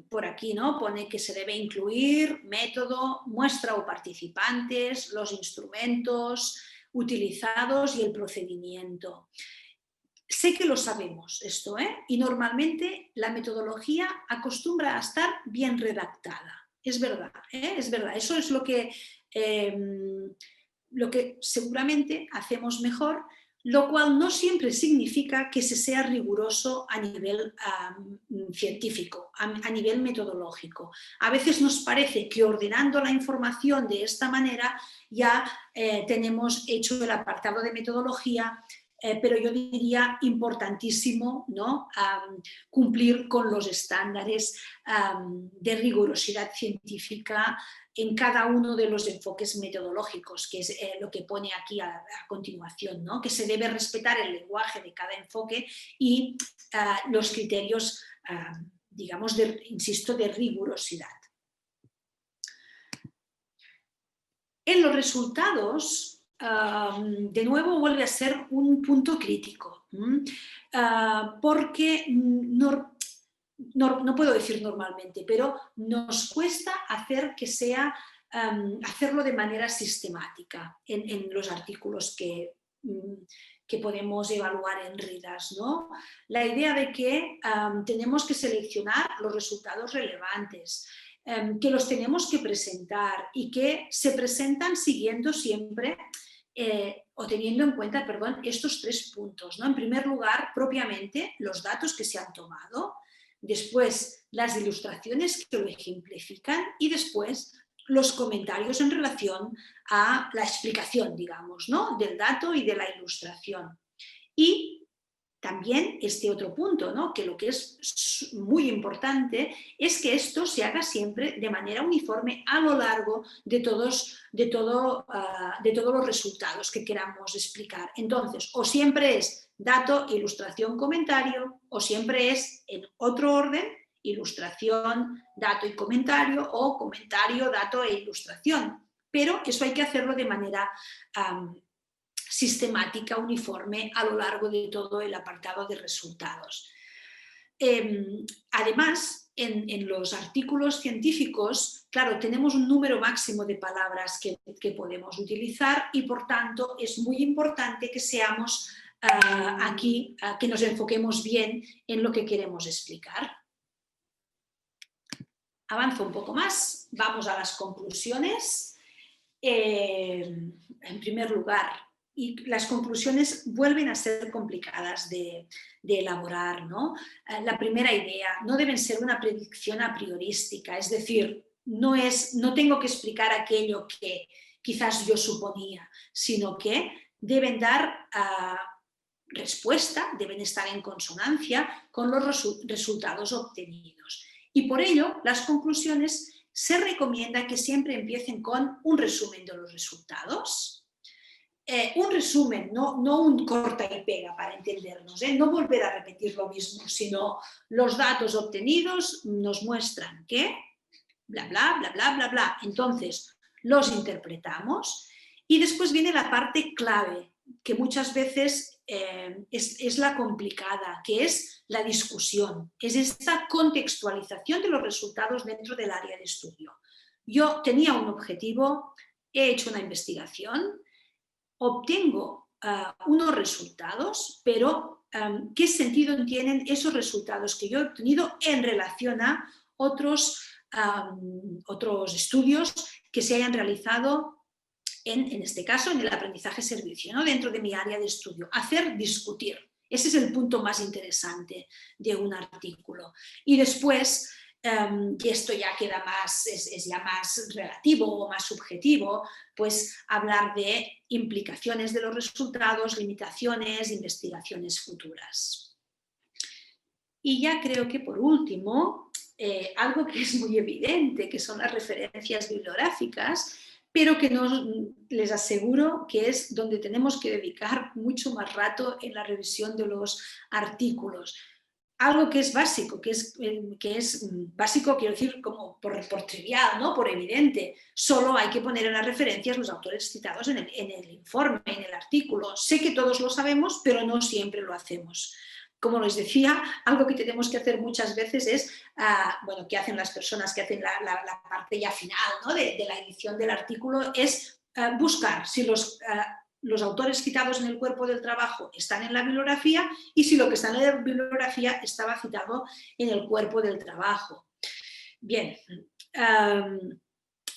Por aquí, ¿no?, pone que se debe incluir método, muestra o participantes, los instrumentos utilizados y el procedimiento. Sé que lo sabemos esto, y normalmente la metodología acostumbra a estar bien redactada. Es verdad, es verdad. Eso es lo que seguramente hacemos mejor, lo cual no siempre significa que se sea riguroso a nivel científico, a nivel metodológico. A veces nos parece que ordenando la información de esta manera ya tenemos hecho el apartado de metodología, pero yo diría importantísimo, ¿no?, cumplir con los estándares de rigurosidad científica en cada uno de los enfoques metodológicos, que es lo que pone aquí a continuación, ¿no?, que se debe respetar el lenguaje de cada enfoque y los criterios, digamos, insisto, de rigurosidad. En los resultados, de nuevo vuelve a ser un punto crítico, porque no puedo decir normalmente, pero nos cuesta hacer que sea, hacerlo de manera sistemática en los artículos que podemos evaluar en RIDAS, ¿no? La idea de que tenemos que seleccionar los resultados relevantes, que los tenemos que presentar y que se presentan siguiendo siempre o teniendo en cuenta, perdón, estos 3 puntos, ¿no? En primer lugar, propiamente los datos que se han tomado, después las ilustraciones que lo ejemplifican y después los comentarios en relación a la explicación, digamos, ¿no?, del dato y de la ilustración. Y también este otro punto, ¿no?, que lo que es muy importante es que esto se haga siempre de manera uniforme a lo largo de todos los resultados que queramos explicar. Entonces, o siempre es dato, ilustración, comentario, o siempre es en otro orden, ilustración, dato y comentario, o comentario, dato e ilustración. Pero eso hay que hacerlo de manera sistemática, uniforme, a lo largo de todo el apartado de resultados. Además, en los artículos científicos, claro, tenemos un número máximo de palabras que podemos utilizar y, por tanto, es muy importante que seamos aquí, que nos enfoquemos bien en lo que queremos explicar. Avanzo un poco más, vamos a las conclusiones. En primer lugar, y las conclusiones vuelven a ser complicadas de elaborar, ¿no? La primera idea, no deben ser una predicción a priorística, es decir, no tengo que explicar aquello que quizás yo suponía, sino que deben dar respuesta deben estar en consonancia con los resultados obtenidos. Y por ello, las conclusiones se recomienda que siempre empiecen con un resumen de los resultados. Un resumen, no un corta y pega para entendernos, no volver a repetir lo mismo, sino los datos obtenidos nos muestran que bla, bla, bla, bla, bla, bla. Entonces, los interpretamos y después viene la parte clave, que muchas veces es la complicada, que es la discusión, es esta contextualización de los resultados dentro del área de estudio. Yo tenía un objetivo, he hecho una investigación, obtengo unos resultados, pero ¿qué sentido tienen esos resultados que yo he obtenido en relación a otros estudios que se hayan realizado en este caso en el aprendizaje servicio, ¿no? Dentro de mi área de estudio? Hacer discutir. Ese es el punto más interesante de un artículo. Y después, y esto ya queda más, es ya más relativo o más subjetivo, pues hablar de implicaciones de los resultados, limitaciones, investigaciones futuras. Y ya creo que por último, algo que es muy evidente, que son las referencias bibliográficas, pero que les aseguro que es donde tenemos que dedicar mucho más rato en la revisión de los artículos. Algo que es básico, que es básico, quiero decir, como por trivial, ¿no? Por evidente. Solo hay que poner en las referencias los autores citados en el informe, en el artículo. Sé que todos lo sabemos, pero no siempre lo hacemos. Como les decía, algo que tenemos que hacer muchas veces es, bueno, que hacen las personas que hacen la parte ya final, ¿no? de la edición del artículo, es buscar si los autores citados en el cuerpo del trabajo están en la bibliografía y si lo que está en la bibliografía estaba citado en el cuerpo del trabajo. Bien,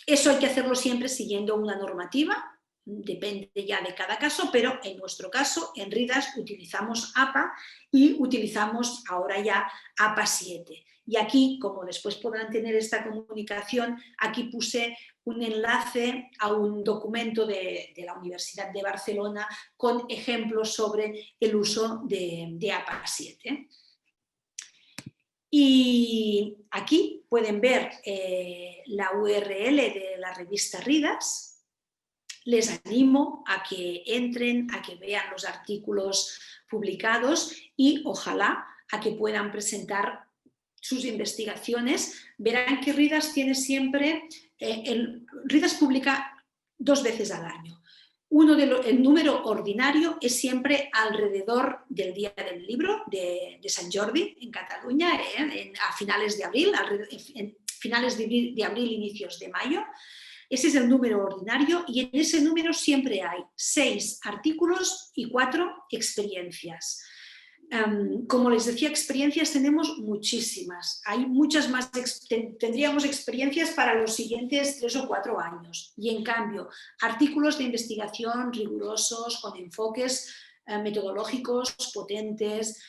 eso hay que hacerlo siempre siguiendo una normativa. Depende ya de cada caso, pero en nuestro caso, en RIDAS, utilizamos APA y utilizamos ahora ya APA 7. Y aquí, como después podrán tener esta comunicación, aquí puse un enlace a un documento de la Universidad de Barcelona con ejemplos sobre el uso de APA 7. Y aquí pueden ver la URL de la revista RIDAS. Les animo a que entren, a que vean los artículos publicados y ojalá a que puedan presentar sus investigaciones. Verán que RIDAS tiene siempre, RIDAS publica 2 veces al año. El número ordinario es siempre alrededor del Día del Libro de Sant Jordi en Cataluña, a finales de abril, inicios de mayo. Ese es el número ordinario y en ese número siempre hay 6 artículos y 4 experiencias. Como les decía, experiencias tenemos muchísimas. Hay muchas más, tendríamos experiencias para los siguientes 3 o 4 años. Y en cambio, artículos de investigación rigurosos, con enfoques metodológicos potentes,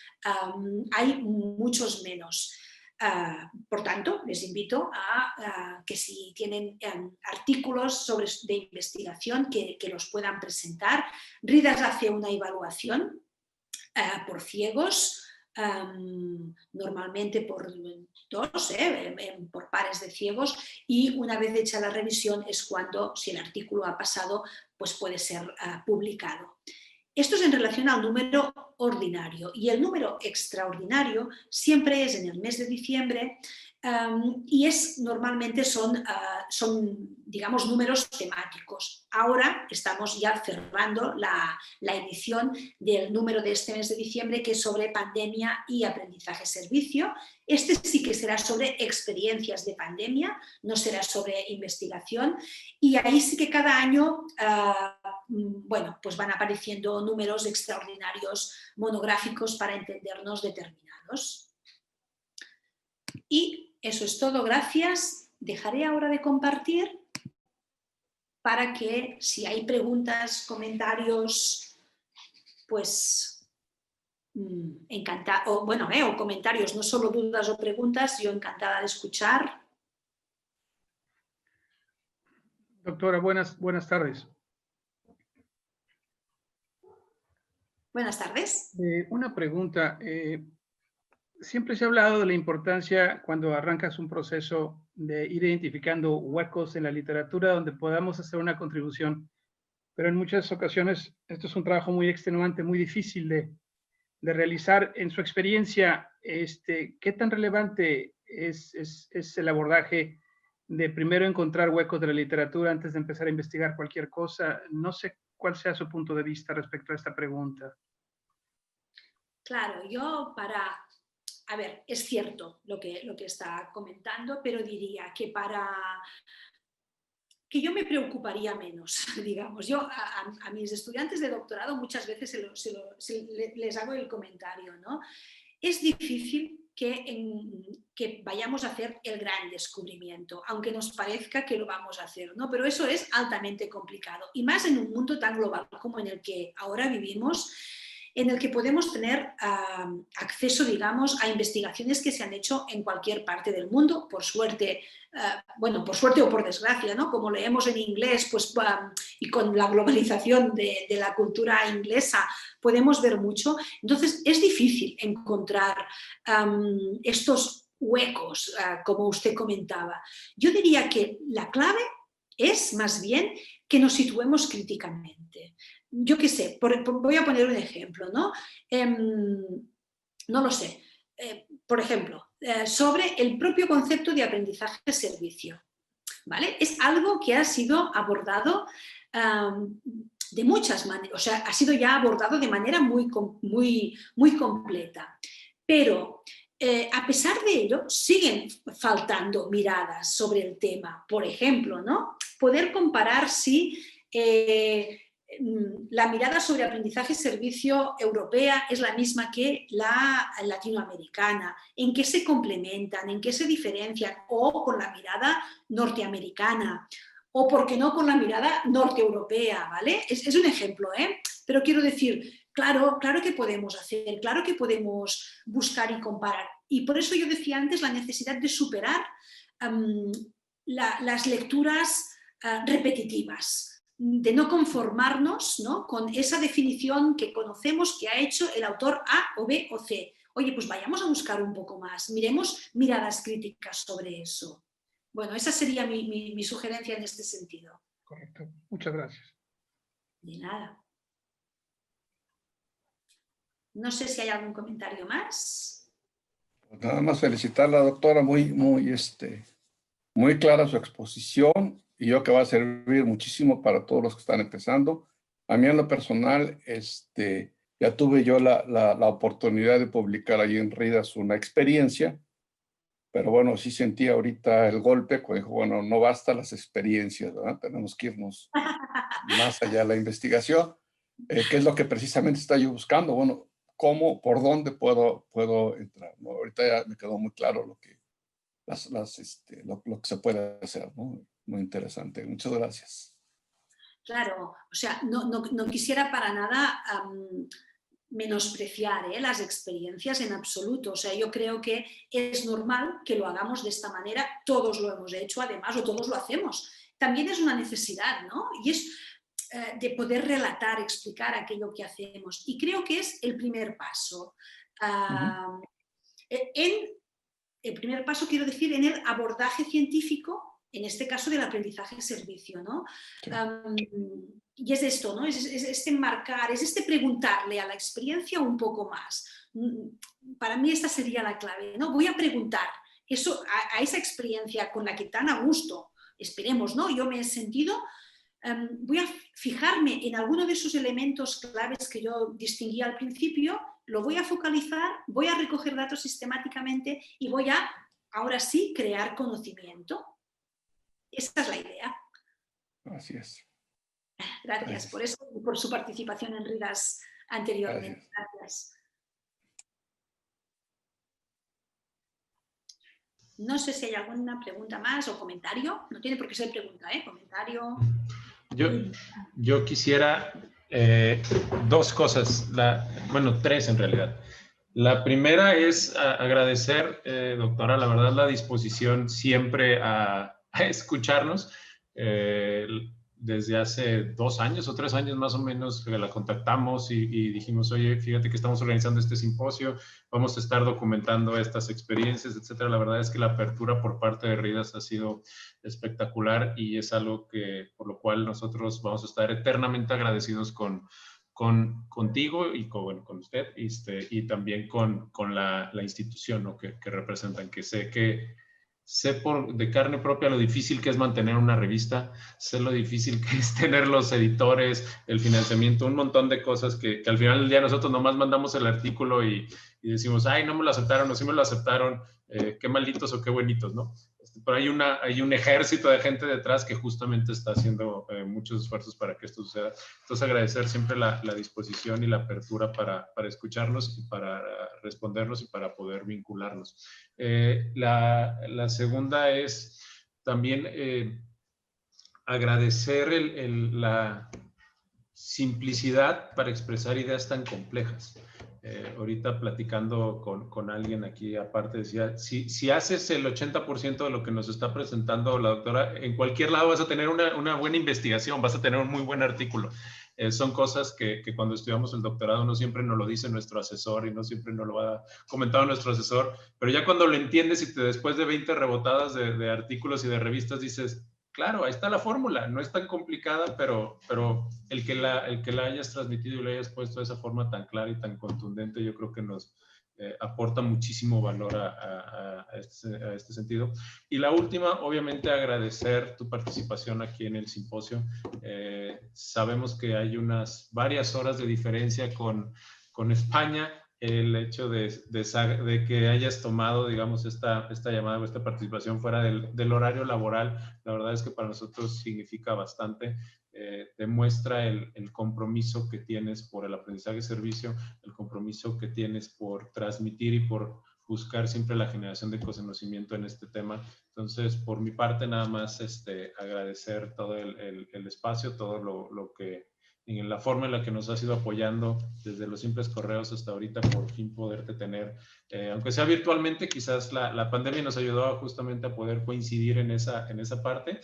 hay muchos menos. Por tanto, les invito a que si tienen artículos de investigación que los puedan presentar. RIDAS hace una evaluación por ciegos, normalmente por 2, por pares de ciegos, y una vez hecha la revisión es cuando, si el artículo ha pasado, pues puede ser publicado. Esto es en relación al número ordinario y el número extraordinario siempre es en el mes de diciembre y normalmente son, digamos, números temáticos. Ahora estamos ya cerrando la edición del número de este mes de diciembre, que es sobre pandemia y aprendizaje servicio. Este sí que será sobre experiencias de pandemia, no será sobre investigación, y ahí sí que cada año bueno, pues van apareciendo números extraordinarios monográficos para entendernos determinados. Y eso es todo, gracias. Dejaré ahora de compartir para que si hay preguntas, comentarios, pues encantada, o comentarios, no solo dudas o preguntas, yo encantada de escuchar. Doctora, buenas tardes. Buenas tardes. Una pregunta. Siempre se ha hablado de la importancia cuando arrancas un proceso de ir identificando huecos en la literatura donde podamos hacer una contribución, pero en muchas ocasiones esto es un trabajo muy extenuante, muy difícil de realizar. En su experiencia, ¿qué tan relevante es el abordaje de primero encontrar huecos de la literatura antes de empezar a investigar cualquier cosa? No sé cuál sea su punto de vista respecto a esta pregunta. Claro, a ver, es cierto lo que está comentando, pero diría que que yo me preocuparía menos, digamos. Yo a mis estudiantes de doctorado muchas veces les hago el comentario, ¿no? Es difícil que vayamos a hacer el gran descubrimiento, aunque nos parezca que lo vamos a hacer, ¿no? Pero eso es altamente complicado, y más en un mundo tan global como en el que ahora vivimos, en el que podemos tener acceso, digamos, a investigaciones que se han hecho en cualquier parte del mundo, por suerte, bueno, por suerte o por desgracia, ¿no? Como leemos en inglés, pues, y con la globalización de la cultura inglesa, podemos ver mucho. Entonces, es difícil encontrar estos huecos, como usted comentaba. Yo diría que la clave es, más bien, que nos situemos críticamente. Yo qué sé, voy a poner un ejemplo, ¿no? No lo sé. Por ejemplo, sobre el propio concepto de aprendizaje de servicio, ¿vale? Es algo que ha sido abordado de muchas maneras, o sea, ha sido ya abordado de manera muy completa. Pero a pesar de ello, siguen faltando miradas sobre el tema. Por ejemplo, ¿no? Poder comparar si la mirada sobre aprendizaje-servicio europea es la misma que la latinoamericana, en qué se complementan, en qué se diferencian, o con la mirada norteamericana, o por qué no con la mirada norteeuropea, ¿vale? Es un ejemplo, ¿eh? Pero quiero decir, claro que podemos hacer, claro que podemos buscar y comparar. Y por eso yo decía antes la necesidad de superar las lecturas repetitivas, de no conformarnos, ¿no?, con esa definición que conocemos que ha hecho el autor A o B o C. Oye, pues vayamos a buscar un poco más, miremos miradas críticas sobre eso. Bueno, esa sería mi sugerencia en este sentido. Correcto. Muchas gracias. De nada. No sé si hay algún comentario más. Nada más felicitar a la doctora, muy clara su exposición, y yo que va a servir muchísimo para todos los que están empezando. A mí en lo personal, ya tuve yo la oportunidad de publicar ahí en Ridas una experiencia, pero bueno, sí sentí ahorita el golpe cuando dijo, bueno, no basta las experiencias, ¿verdad? Tenemos que irnos más allá de la investigación, que es lo que precisamente está yo buscando. Bueno, por dónde puedo entrar, ¿no? Ahorita ya me quedó muy claro lo que se puede hacer, ¿no? Muy interesante. Muchas gracias. Claro, o sea, no quisiera para nada menospreciar las experiencias en absoluto. O sea, yo creo que es normal que lo hagamos de esta manera. Todos lo hemos hecho, además, o todos lo hacemos. También es una necesidad, ¿no? Y es de poder relatar, explicar aquello que hacemos. Y creo que es el primer paso. El primer paso, quiero decir, en el abordaje científico, en este caso del aprendizaje-servicio, ¿no? Sí. Y es esto, ¿no? Es enmarcar, es preguntarle a la experiencia un poco más. Para mí esta sería la clave, ¿no? Voy a preguntar eso a esa experiencia con la que tan a gusto, esperemos, ¿no?, yo me he sentido. Voy a fijarme en alguno de esos elementos claves que yo distinguí al principio, lo voy a focalizar, voy a recoger datos sistemáticamente y voy a, ahora sí, crear conocimiento. Esta es la idea. Así es. Gracias por eso y por su participación en Ridas anteriormente. Gracias. No sé si hay alguna pregunta más o comentario. No tiene por qué ser pregunta, ¿eh? Comentario. Yo quisiera dos cosas, bueno, tres en realidad. La primera es agradecer, doctora, la verdad, la disposición siempre a escucharnos. desde hace 2 años o 3 años más o menos que la contactamos y dijimos, oye, fíjate que estamos organizando este simposio, vamos a estar documentando estas experiencias, etcétera. La verdad es que la apertura por parte de RIDAS ha sido espectacular y es algo por lo cual nosotros vamos a estar eternamente agradecidos contigo y con usted y también con la institución, ¿no? que representan, que sé de carne propia lo difícil que es mantener una revista, sé lo difícil que es tener los editores, el financiamiento, un montón de cosas que al final del día nosotros nomás mandamos el artículo y decimos, ay, no me lo aceptaron, o sí me lo aceptaron, qué malditos o qué buenitos, ¿no? Pero hay un ejército de gente detrás que justamente está haciendo muchos esfuerzos para que esto suceda. Entonces, agradecer siempre la disposición y la apertura para escucharnos y para respondernos y para poder vincularnos. La segunda es también agradecer la simplicidad para expresar ideas tan complejas. Ahorita platicando con alguien aquí aparte decía, si haces el 80% de lo que nos está presentando la doctora, en cualquier lado vas a tener una buena investigación, vas a tener un muy buen artículo. Son cosas que cuando estudiamos el doctorado no siempre nos lo dice nuestro asesor y no siempre nos lo ha comentado nuestro asesor, pero ya cuando lo entiendes y después de 20 rebotadas de artículos y de revistas dices, claro, ahí está la fórmula, no es tan complicada, pero el que la hayas transmitido y la hayas puesto de esa forma tan clara y tan contundente, yo creo que nos aporta muchísimo valor a este sentido. Y la última, obviamente, agradecer tu participación aquí en el simposio. Sabemos que hay varias horas de diferencia con España. El hecho de que hayas tomado, digamos, esta llamada o esta participación fuera del horario laboral, la verdad es que para nosotros significa bastante. Demuestra el compromiso que tienes por el aprendizaje y servicio, el compromiso que tienes por transmitir y por buscar siempre la generación de conocimiento en este tema. Entonces, por mi parte, nada más agradecer todo el espacio, todo lo que en la forma en la que nos has ido apoyando desde los simples correos hasta ahorita, por fin poderte tener, aunque sea virtualmente, quizás la pandemia nos ayudó justamente a poder coincidir en esa parte,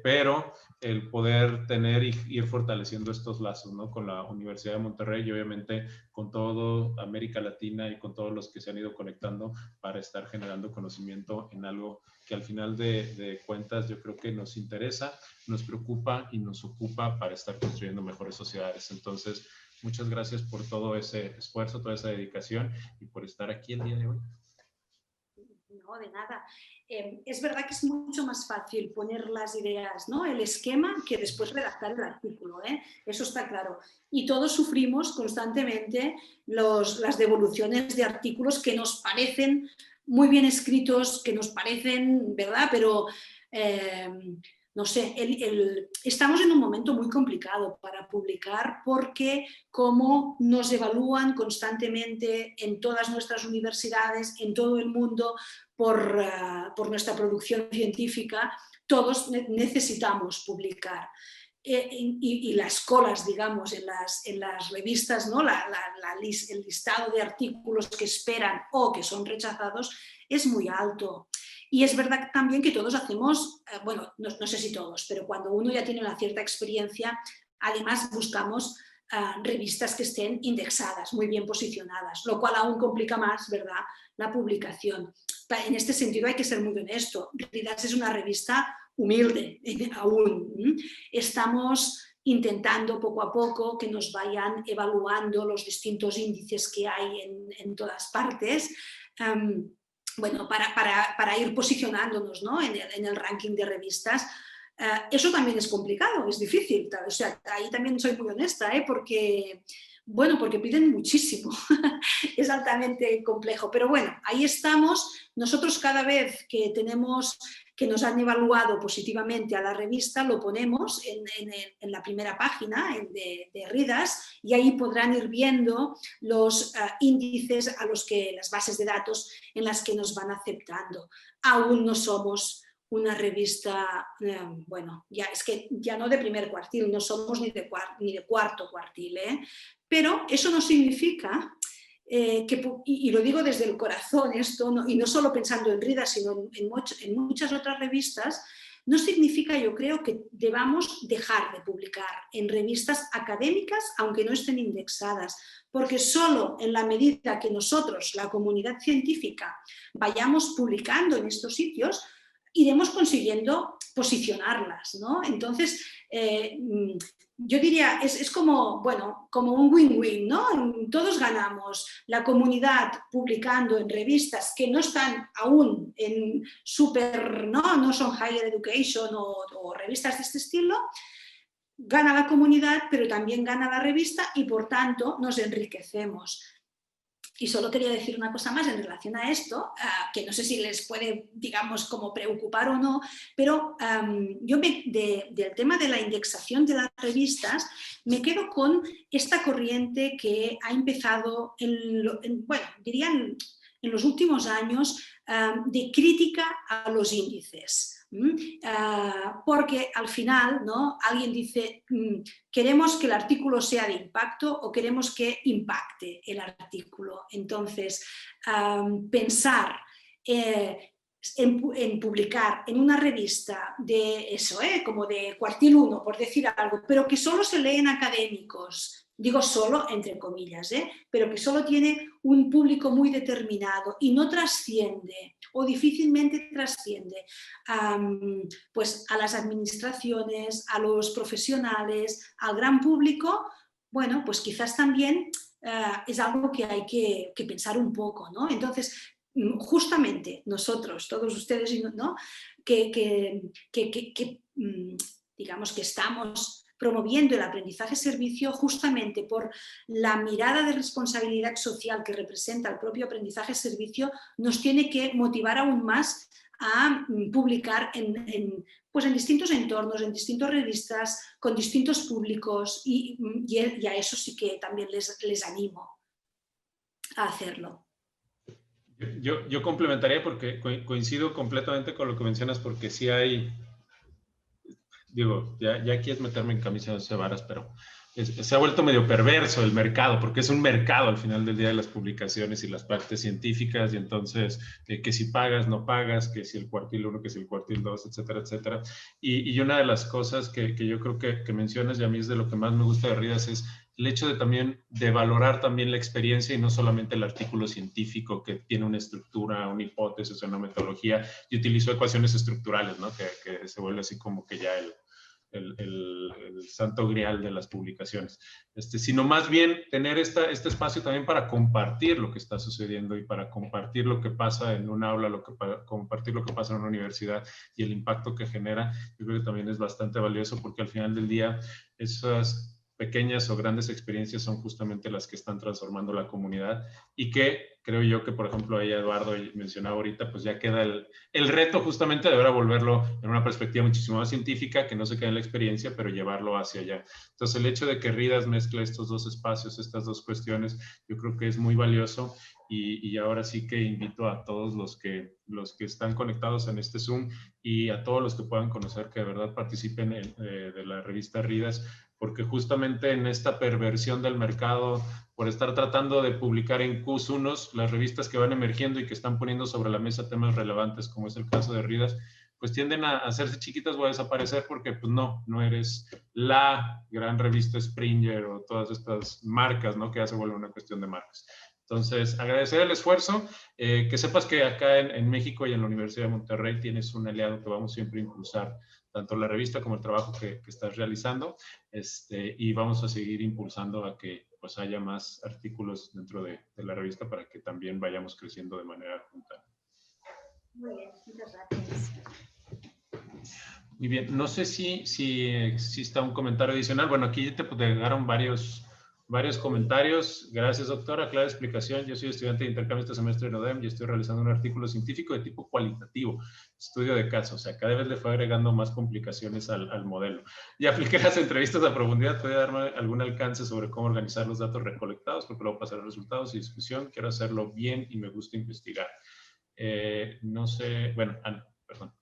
pero el poder tener y ir fortaleciendo estos lazos, ¿no? Con la Universidad de Monterrey y obviamente con todo América Latina y con todos los que se han ido conectando para estar generando conocimiento en algo que al final de cuentas yo creo que nos interesa, nos preocupa y nos ocupa para estar construyendo mejores sociedades. Entonces, muchas gracias por todo ese esfuerzo, toda esa dedicación y por estar aquí el día de hoy. No, de nada. Es verdad que es mucho más fácil poner las ideas, ¿no? El esquema, que después redactar el artículo, ¿eh? Eso está claro. Y todos sufrimos constantemente las devoluciones de artículos que nos parecen muy bien escritos, que nos parecen, ¿verdad? Pero, no sé, estamos en un momento muy complicado para publicar porque como nos evalúan constantemente en todas nuestras universidades, en todo el mundo, por nuestra producción científica, todos necesitamos publicar. Y las colas, digamos, en las revistas, ¿no? El listado de artículos que esperan o que son rechazados es muy alto. Y es verdad también que todos hacemos, bueno, no sé si todos, pero cuando uno ya tiene una cierta experiencia, además buscamos revistas que estén indexadas, muy bien posicionadas, lo cual aún complica más, ¿verdad?, la publicación. En este sentido hay que ser muy honesto. RIDAS es una revista humilde aún. Estamos intentando poco a poco que nos vayan evaluando los distintos índices que hay en todas partes, bueno, para ir posicionándonos, ¿no?, en el ranking de revistas. Eso también es complicado, es difícil. O sea, ahí también soy muy honesta, porque piden muchísimo. Es altamente complejo. Pero bueno, ahí estamos. Nosotros cada vez que nos han evaluado positivamente a la revista, lo ponemos en la primera página de RIDAS y ahí podrán ir viendo los índices las bases de datos en las que nos van aceptando. Aún no somos una revista, bueno, ya no de primer cuartil, no somos ni de cuarto cuartil, pero eso no significa y lo digo desde el corazón esto, y no solo pensando en RIDAS, sino en muchas otras revistas, no significa, yo creo, que debamos dejar de publicar en revistas académicas, aunque no estén indexadas, porque solo en la medida que nosotros, la comunidad científica, vayamos publicando en estos sitios, iremos consiguiendo posicionarlas, ¿no? Entonces, yo diría, es como, bueno, como un win-win, ¿no? Todos ganamos. La comunidad publicando en revistas que no están aún en super, no son higher education o revistas de este estilo, gana la comunidad, pero también gana la revista y por tanto nos enriquecemos. Y solo quería decir una cosa más en relación a esto, que no sé si les puede, digamos, como preocupar o no, pero yo del tema de la indexación de las revistas me quedo con esta corriente que ha empezado, bueno, dirían en los últimos años, de crítica a los índices. Porque al final, ¿no? Alguien dice, queremos que el artículo sea de impacto o queremos que impacte el artículo. Entonces, pensar en publicar en una revista de eso, como de cuartil 1, por decir algo, pero que solo se leen académicos, digo solo entre comillas, pero que solo tiene un público muy determinado y no trasciende o difícilmente trasciende pues a las administraciones, a los profesionales, al gran público, bueno, pues quizás también es algo que hay que pensar un poco, ¿no? Entonces, justamente nosotros, todos ustedes, ¿no? Digamos que estamos promoviendo el aprendizaje-servicio justamente por la mirada de responsabilidad social que representa el propio aprendizaje-servicio, nos tiene que motivar aún más a publicar pues en distintos entornos, en distintas revistas, con distintos públicos y a eso sí que también les animo a hacerlo. Yo complementaría porque coincido completamente con lo que mencionas, porque sí hay... Digo, ya aquí es meterme en camisa de 11 varas, pero se ha vuelto medio perverso el mercado, porque es un mercado al final del día de las publicaciones y las partes científicas, y entonces que si pagas, no pagas, que si el cuartil 1, que si el cuartil 2, etcétera, etcétera. Y una de las cosas que yo creo que mencionas, y a mí es de lo que más me gusta de Ridas, es el hecho de valorar también la experiencia y no solamente el artículo científico que tiene una estructura, una hipótesis, una metodología, y utilizó ecuaciones estructurales, ¿no? Que se vuelve así como que ya el santo grial de las publicaciones, sino más bien tener este espacio también para compartir lo que está sucediendo y para compartir lo que pasa en un aula, compartir lo que pasa en una universidad y el impacto que genera. Yo creo que también es bastante valioso, porque al final del día esas pequeñas o grandes experiencias son justamente las que están transformando la comunidad, y que creo yo que, por ejemplo, ahí Eduardo mencionaba ahorita, pues ya queda el reto justamente de ahora volverlo en una perspectiva muchísimo más científica, que no se quede en la experiencia, pero llevarlo hacia allá. Entonces, el hecho de que Ridas mezcle estos dos espacios, estas dos cuestiones, yo creo que es muy valioso, y ahora sí que invito a todos los que están conectados en este Zoom y a todos los que puedan conocer, que de verdad participen de la revista Ridas, porque justamente en esta perversión del mercado, por estar tratando de publicar en Q1 las revistas que van emergiendo y que están poniendo sobre la mesa temas relevantes, como es el caso de Ridas, pues tienden a hacerse chiquitas o a desaparecer, porque pues no eres la gran revista Springer o todas estas marcas, ¿no? Que ya se vuelve una cuestión de marcas. Entonces, agradecer el esfuerzo, que sepas que acá en México y en la Universidad de Monterrey tienes un aliado que vamos siempre a impulsar, tanto la revista como el trabajo que estás realizando, y vamos a seguir impulsando a que pues haya más artículos dentro de la revista, para que también vayamos creciendo de manera junta. Muy bien, muchas gracias. Muy bien, no sé si exista un comentario adicional. Bueno, aquí te llegaron varios comentarios. Gracias, doctora. Clara explicación. Yo soy estudiante de intercambio este semestre en UDEM y estoy realizando un artículo científico de tipo cualitativo, estudio de casos. O sea, cada vez le fue agregando más complicaciones al modelo. Ya apliqué las entrevistas a profundidad. ¿Puede darme algún alcance sobre cómo organizar los datos recolectados? Porque luego pasar resultados y discusión. Quiero hacerlo bien y me gusta investigar. No sé, bueno, Ana, perdón.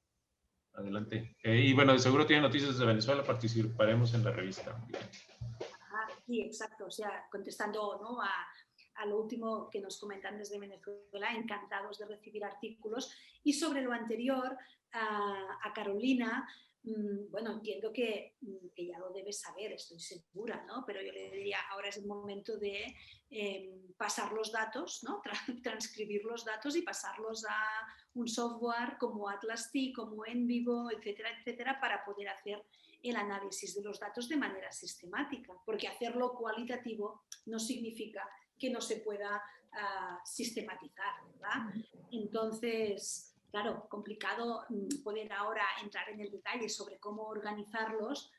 Adelante. Y bueno, de seguro tiene noticias desde Venezuela, participaremos en la revista. Sí, exacto. O sea, contestando, ¿no? a a lo último que nos comentan desde Venezuela, encantados de recibir artículos. Y sobre lo anterior, a Carolina, bueno, entiendo que ya lo debes saber, estoy segura, ¿no? Pero yo le diría, ahora es el momento de pasar los datos, ¿no? Transcribir los datos y pasarlos a un software como Atlas-T, como NVivo, etcétera, etcétera, para poder hacer el análisis de los datos de manera sistemática, porque hacerlo cualitativo no significa que no se pueda sistematizar, ¿verdad? Entonces, claro, complicado poder ahora entrar en el detalle sobre cómo organizarlos.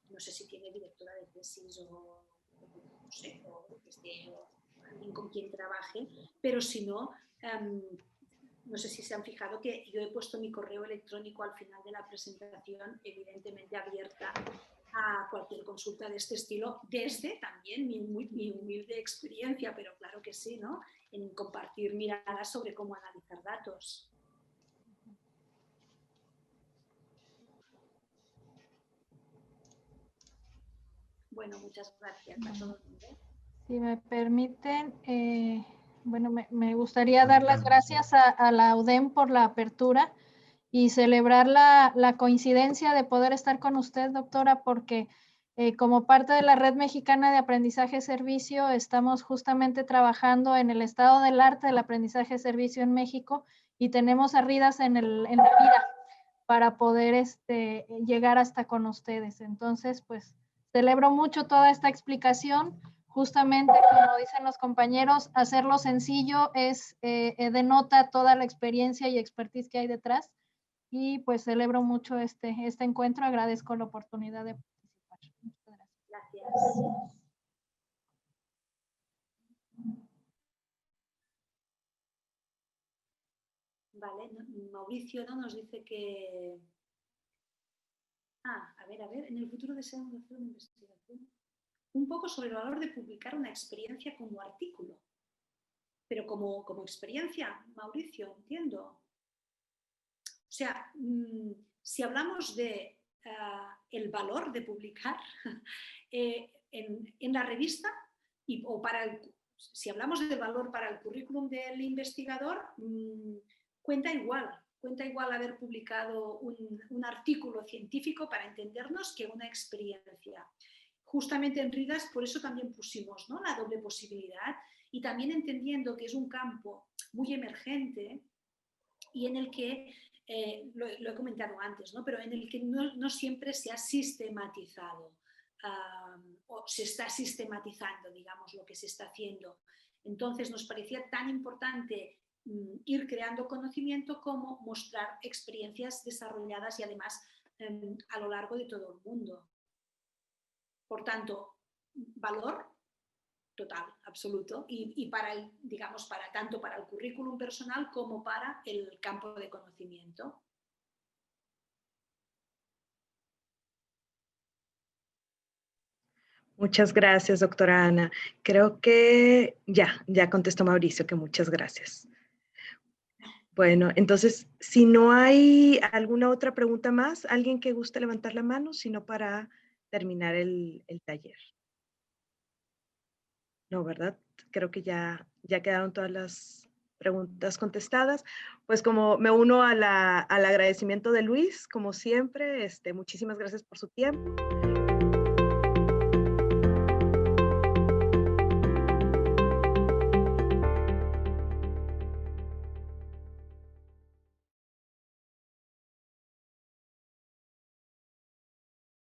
No sé si tiene directora de tesis o no sé, o alguien con quien trabaje, pero si no, no sé si se han fijado que yo he puesto mi correo electrónico al final de la presentación, evidentemente abierta a cualquier consulta de este estilo, desde también mi humilde experiencia, pero claro que sí, ¿no? En compartir miradas sobre cómo analizar datos. Bueno, muchas gracias a todo el mundo. Si me permiten, bueno, me gustaría dar las gracias a la UDEM por la apertura y celebrar la coincidencia de poder estar con usted, doctora, porque como parte de la Red Mexicana de Aprendizaje Servicio, estamos justamente trabajando en el estado del arte del aprendizaje servicio en México y tenemos arridas en la mira para poder llegar hasta con ustedes. Entonces, pues, celebro mucho toda esta explicación. Justamente, como dicen los compañeros, hacerlo sencillo denota toda la experiencia y expertise que hay detrás. Y pues celebro mucho este encuentro. Agradezco la oportunidad de participar. Muchas gracias. Gracias. Vale, Mauricio, ¿no? Nos dice que... a ver, en el futuro deseamos hacer una investigación un poco sobre el valor de publicar una experiencia como artículo. Pero como experiencia, Mauricio, entiendo. O sea, si hablamos de el valor de publicar en la revista, si hablamos del valor para el currículum del investigador, cuenta igual haber publicado un artículo científico, para entendernos, que una experiencia. Justamente en RIDAS por eso también pusimos, ¿no?, la doble posibilidad, y también entendiendo que es un campo muy emergente y en el que, lo he comentado antes, ¿no?, pero en el que no siempre se ha sistematizado o se está sistematizando, digamos, lo que se está haciendo. Entonces nos parecía tan importante ir creando conocimiento como mostrar experiencias desarrolladas y además a lo largo de todo el mundo. Por tanto, valor total, absoluto, y tanto para el currículum personal como para el campo de conocimiento. Muchas gracias, doctora Ana. Creo que ya contestó Mauricio, que muchas gracias. Bueno, entonces, si no hay alguna otra pregunta más, alguien que guste levantar la mano, sino para terminar el taller. No, ¿verdad? Creo que ya quedaron todas las preguntas contestadas. Pues como me uno al agradecimiento de Luis, como siempre, muchísimas gracias por su tiempo.